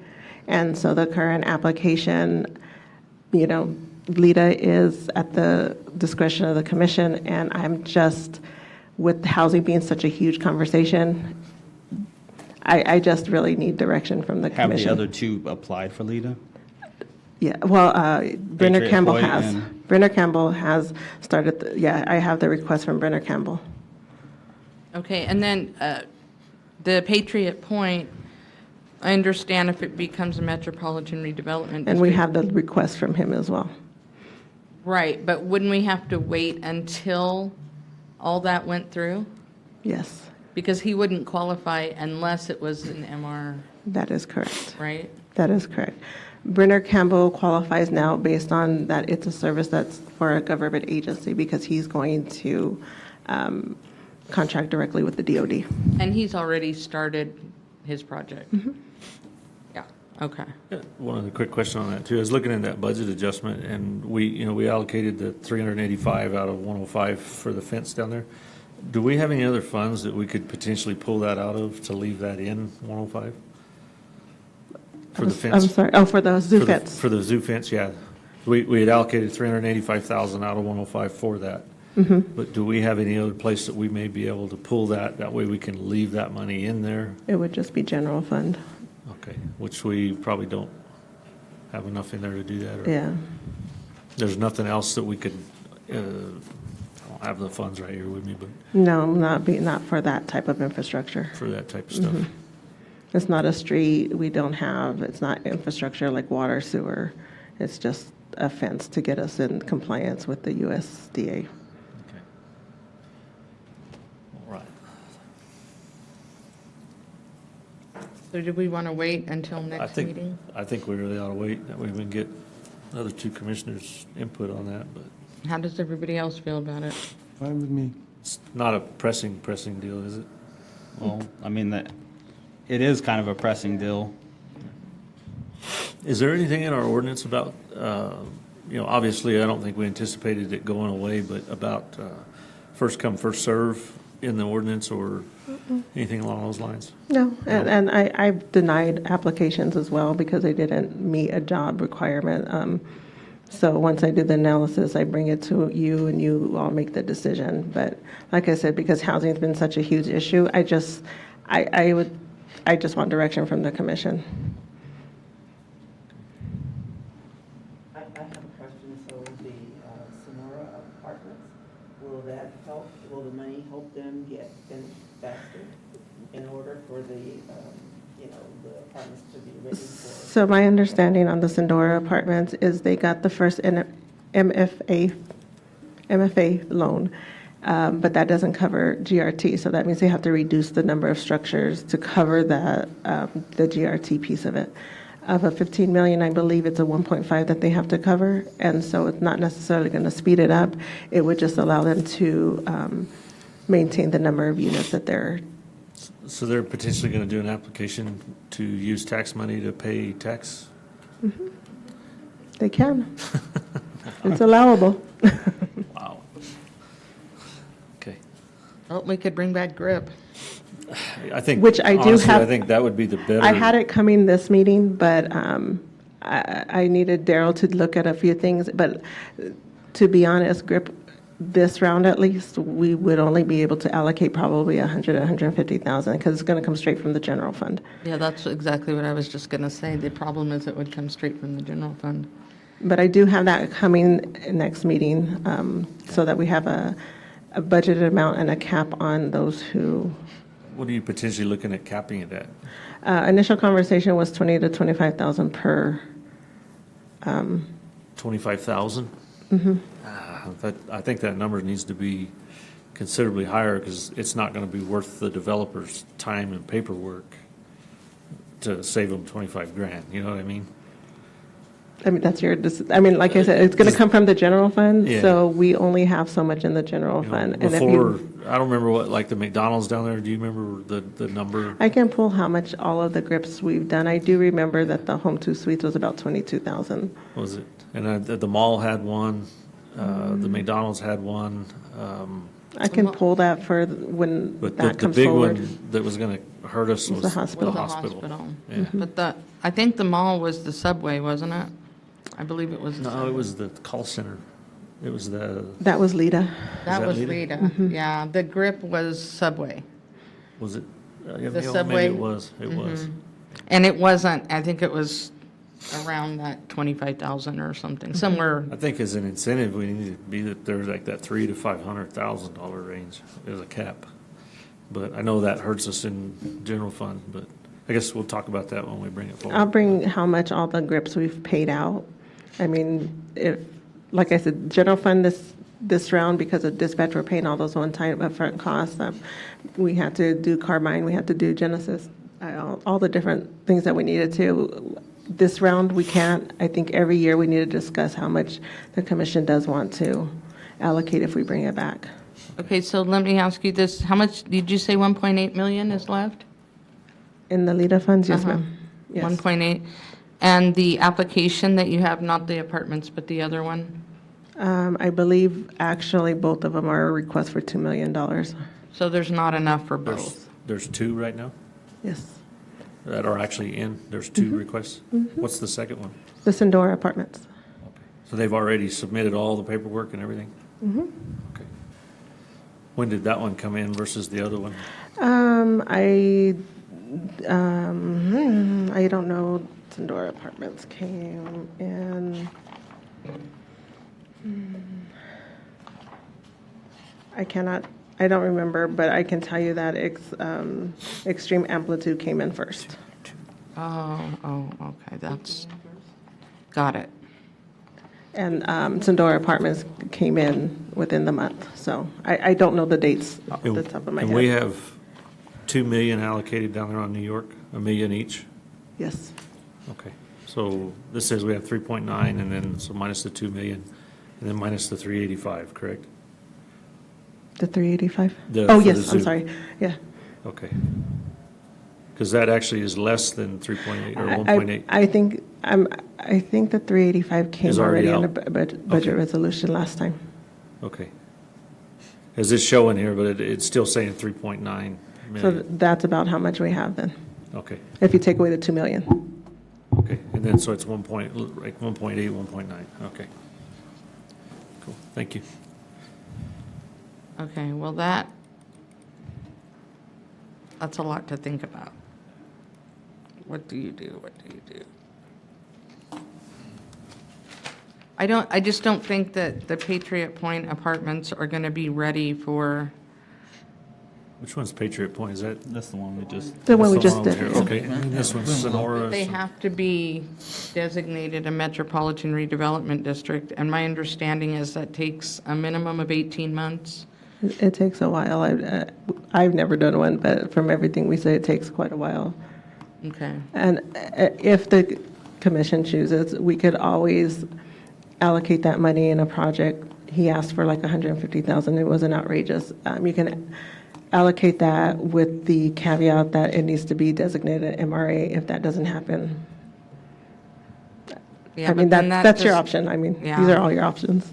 and so the current application, Lita is at the discretion of the commission, and I'm just, with housing being such a huge conversation, I just really need direction from the Have commission. the other two applied for LEDA? Yeah, well, Brenner Patriot Campbell Point has. and- Brenner Campbell has started, I have the request from Brenner Campbell. Okay, and then the Patriot Point, I understand if it becomes a metropolitan redevelopment. And we district. have the request from him as well. Right, but wouldn't we have to wait until all that went through? Yes, Because he wouldn't qualify unless it was an MR, that is correct. right? That is correct. Brenner Campbell qualifies now based on that it's a service that's for a government agency because he's going to contract directly with the DOD. And he's already started his project? Yeah, okay. One other quick question on that too. I was looking at that budget adjustment and we allocated the 385 out of 105 for the fence down there. Do we have any other funds that we could potentially pull that out of to leave that in 105? For the fence? I'm sorry, for the zoo fence. For the zoo fence, yeah. We had allocated 385,000 out of 105 for that. Mm-hmm. But do we have any other place that we may be able to pull that? That way we can leave that money in there? It would just be general fund. Okay, which we probably don't have enough in there to do that? Or Yeah. There's nothing else that we could, I don't have the funds right here with me, but No, not for that type of infrastructure. for that type of stuff. Mhm. It's not a street, it's not infrastructure like water, sewer. It's just a fence to get us in compliance with the USDA. Okay. All right. So do we want to wait until next meeting? I think we really ought to wait, that way we can get other two commissioners' input on that, but How does everybody else feel about it? Fine with me. it's not a pressing deal, is it? Well, I mean, it is kind of a pressing deal. Is there anything in our ordinance about, obviously, I don't think we anticipated it going away, but about first come, first serve in the ordinance or anything along those lines? No, and I've denied applications as well because they didn't meet a job requirement. So once I do the analysis, I bring it to you and you all make the decision. But like I said, because housing has been such a huge issue, I just want direction from the commission. I have a question. So the Sonora apartments, will that help, will the money help them get finished faster in order for the apartments to be ready for? So my understanding on the Sindora apartments is they got the first MFA loan, but that doesn't cover GRT. So that means they have to reduce the number of structures to cover the GRT piece of it. Of a 15 million, I believe it's a 1.5 that they have to cover, and so it's not necessarily going to speed it up. It would just allow them to maintain the number of units that they're. So they're potentially going to do an application to use tax money to pay tax? Mm-hmm. They can. It's allowable. Wow. Okay. Well, we could bring back GRIP. I think, Which I do honestly, have- I think that would be the better. I had it coming this meeting, but I needed Daryl to look at a few things. But to be honest, GRIP, this round at least, we would only be able to allocate probably 150,000 because it's going to come straight from the general fund. Yeah, that's exactly what I was just going to say. The problem is it would come straight from the general fund. But I do have that coming next meeting so that we have a budgeted amount and a cap on those who. What are you potentially looking at capping it at? Initial conversation was 20 to 25,000 per. 25,000? Mm-hmm. I think that number needs to be considerably higher because it's not going to be worth the developer's time and paperwork to save them 25 grand, you know what I mean? I mean, that's your, I mean, like I said, it's going to come from the general fund, Yeah. so we only have so much in the general You know, fund. And if Before, you, I don't remember what, like the McDonald's down there, do you remember the number? I can pull how much all of the grips we've done. I do remember that the Home 2 Suites was about 22,000. Was it? And the mall had one, the McDonald's had one, I can pull that for when but that the comes big forward. one that was going to hurt us was the the hospital. hospital. Yeah. Mm-hmm. But I think the mall was the Subway, wasn't it? I believe it was the No, Subway. it was the call center. It was the, That was Lita. That that was Lita? Rita, yeah. The grip was Subway. was it? The Subway? Maybe it was, And it wasn't, I think it was around that 25,000 or something, somewhere. I think as an incentive, we need to be that there's like that $300,000 to $500,000 range as a cap. But I know that hurts us in general fund, but I guess we'll talk about that when we bring it forward. I'll bring how much all the grips we've paid out. I mean, if, like I said, general fund this round, because of dispatch, we're paying all those one-time upfront costs. We had to do Carmine, we had to do Genesis, all the different things that we needed to. This round, we can't. I think every year we need to discuss how much the commission does want to allocate if we bring it back. Okay, so let me ask you this, how much, did you say 1.8 million is left? In the Lita funds, yes, Uh-huh. ma'am. Yes. 1.8? And the application that you have, not the apartments, but the other one? I believe actually both of them are a request for $2 million. So there's not enough for both? There's two right now Yes. that are actually in. There's two requests. What's the second one? The Sindora Apartments. So they've already submitted all the paperwork and everything? Okay. When did that one come in versus the other one? I don't know. Sindora Apartments came in. I don't remember, but I can tell you that Extreme Amplitude came in first. Oh, okay, got it. And Sindora Apartments came in within the month. So I don't know the dates off the top of my head. And we have 2 million allocated down there on New York, $1 million each? Yes. Okay. So this says we have 3.9 and then, so minus the 2 million and then minus the 385, correct? The 385? The- Oh, for yes, the I'm zoo. sorry. Yeah. Okay. Because that actually is less than 3.8 or 1.8. I think the 385 came Is already already in out. the budget Okay. resolution last time. Okay. As it's showing here, but it's still saying 3.9 So million. that's about how much we have then, Okay, if you take away the 2 million. okay. And then, so it's 1.8, 1.9. Okay. Cool, thank you. Okay, well, that's a lot to think about. What do you do? What do you do? I just don't think that the Patriot Point apartments are going to be ready for, Which one's Patriot Point? Is that? That's the one we just. The one we That's just the did. one over here. Okay, and this one's Sonora. they have to be designated a metropolitan redevelopment district, and my understanding is that takes a minimum of 18 months. It takes a while. I've never done one, but from everything we say, it takes quite a while. Okay. And if the commission chooses, we could always allocate that money in a project. He asked for like 150,000. It wasn't outrageous. You can allocate that with the caveat that it needs to be designated MRA if that doesn't happen. Yeah, I mean, but then that that's your just- option. I mean, Yeah. these are all your options.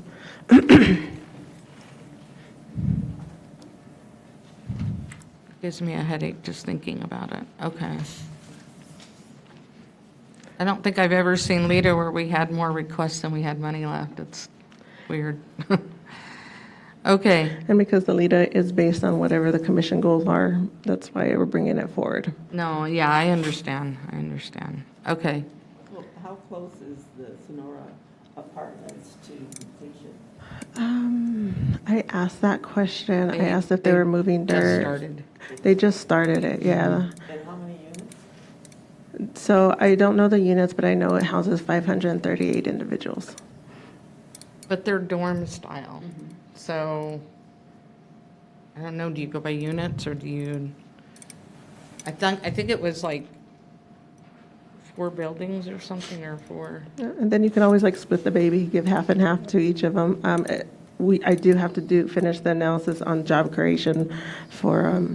Gives me a headache just thinking about it. Okay. I don't think I've ever seen LEDA where we had more requests than we had money left. It's weird. Okay. And because the LEDA is based on whatever the commission goals are, that's why we're bringing it forward. No, yeah, I understand. Okay. Well, how close is the Sonora Apartments to completion? I asked that question. I They- asked if they they were moving just dirt. started. They just started it, yeah. And how many units? So I don't know the units, but I know it houses 538 individuals. But they're dorm style. So I don't know, do you go by units or do you, I think it was like 4 buildings or something, or 4. And then you can always like split the baby, give half and half to each of them. I do have to finish the analysis on job creation for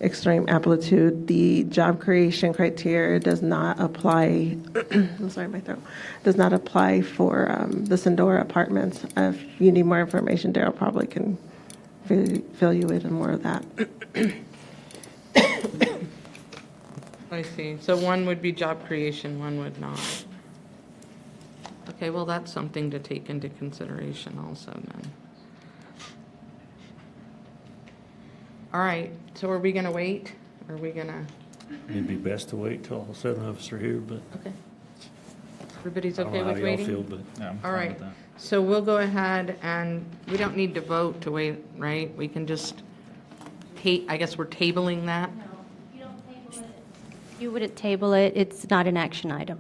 extreme amplitude. The job creation criteria does not apply, I'm sorry, my throat, does not apply for the Sindora apartments. If you need more information, Daryl probably can fill you in on more of that. I see. So one would be job creation, one would not. Okay, well, that's something to take into consideration also then. All right, so are we going to wait? Are we going to, It'd be best to wait till all 7 of us are here, but okay. Everybody's I don't okay know how with y'all waiting? feel, but Yeah, I'm All fine right, with that. so we'll go ahead and, we don't need to vote to wait, right? We can just, I guess we're tabling that? You wouldn't table it, it's not an action item.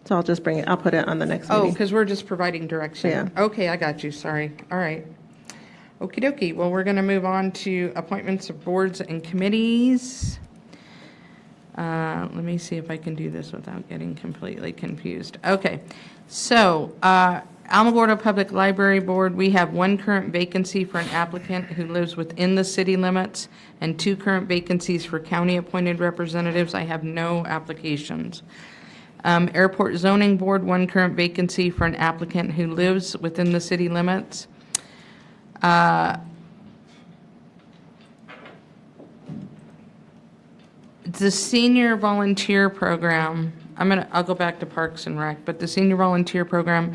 So I'll just bring it, I'll put it on the next Oh, meeting. because we're just providing direction. Yeah. Okay, I got you, sorry. All right. Okey dokey, well, we're going to move on to appointments of boards and committees. Let me see if I can do this without getting completely confused. Okay, so Alamogordo Public Library Board, we have 1 current vacancy for an applicant who lives within the city limits and 2 current vacancies for county-appointed representatives. I have no applications. Airport Zoning Board, 1 current vacancy for an applicant who lives within the city limits. The senior volunteer program, I'll go back to Parks and Rec, but the senior volunteer program,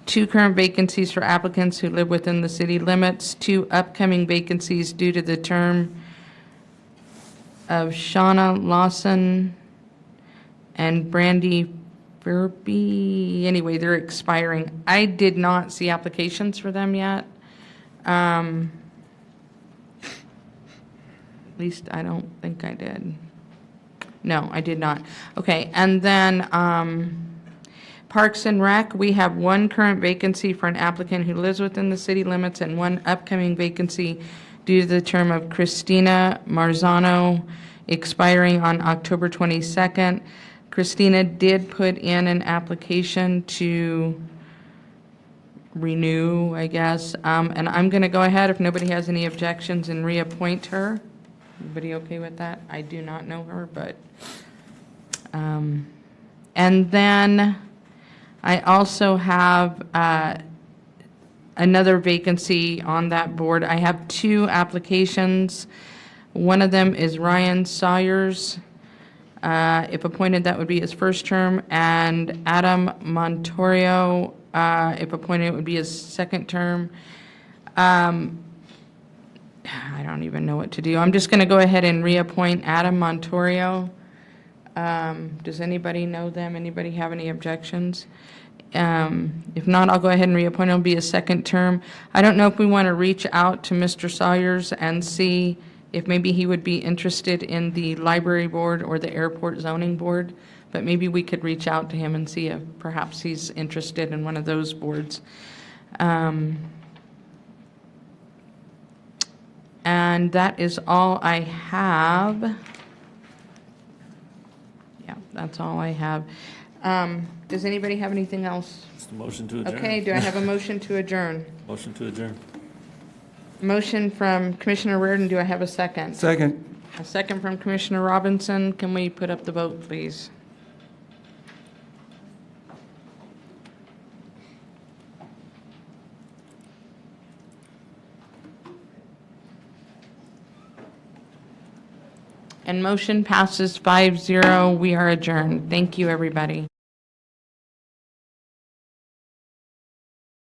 2 current vacancies for applicants who live within the city limits, 2 upcoming vacancies due to the term of Shauna Lawson and Brandy Verby. Anyway, they're expiring. I did not see applications for them yet. At least I don't think I did. No, I did not. Okay, and then Parks and Rec, we have 1 current vacancy for an applicant who lives within the city limits and 1 upcoming vacancy due to the term of Christina Marzano expiring on October 22nd. Christina did put in an application to renew, I guess, and I'm going to go ahead, if nobody has any objections, and reappoint her. Everybody okay with that? I do not know her, but, and then I also have another vacancy on that board. I have 2 applications. One of them is Ryan Sawyers. If appointed, that would be his first term, and Adam Montorio, if appointed, it would be his second term. I don't even know what to do. I'm just going to go ahead and reappoint Adam Montorio. Does anybody know them? Anybody have any objections? If not, I'll go ahead and reappoint him. It'll be a second term. I don't know if we want to reach out to Mr. Sawyers and see if maybe he would be interested in the library board or the airport zoning board, but maybe we could reach out to him and see if perhaps he's interested in one of those boards. And that is all I have. Yeah, that's all I have. Does anybody have anything else? it's the motion to adjourn. Okay, do I have a motion to adjourn? Motion to adjourn. Motion from Commissioner Reardon, do I have a second? Second. A second from Commissioner Robinson. Can we put up the vote, please? And motion passes 5-0. We are adjourned. Thank you, everybody.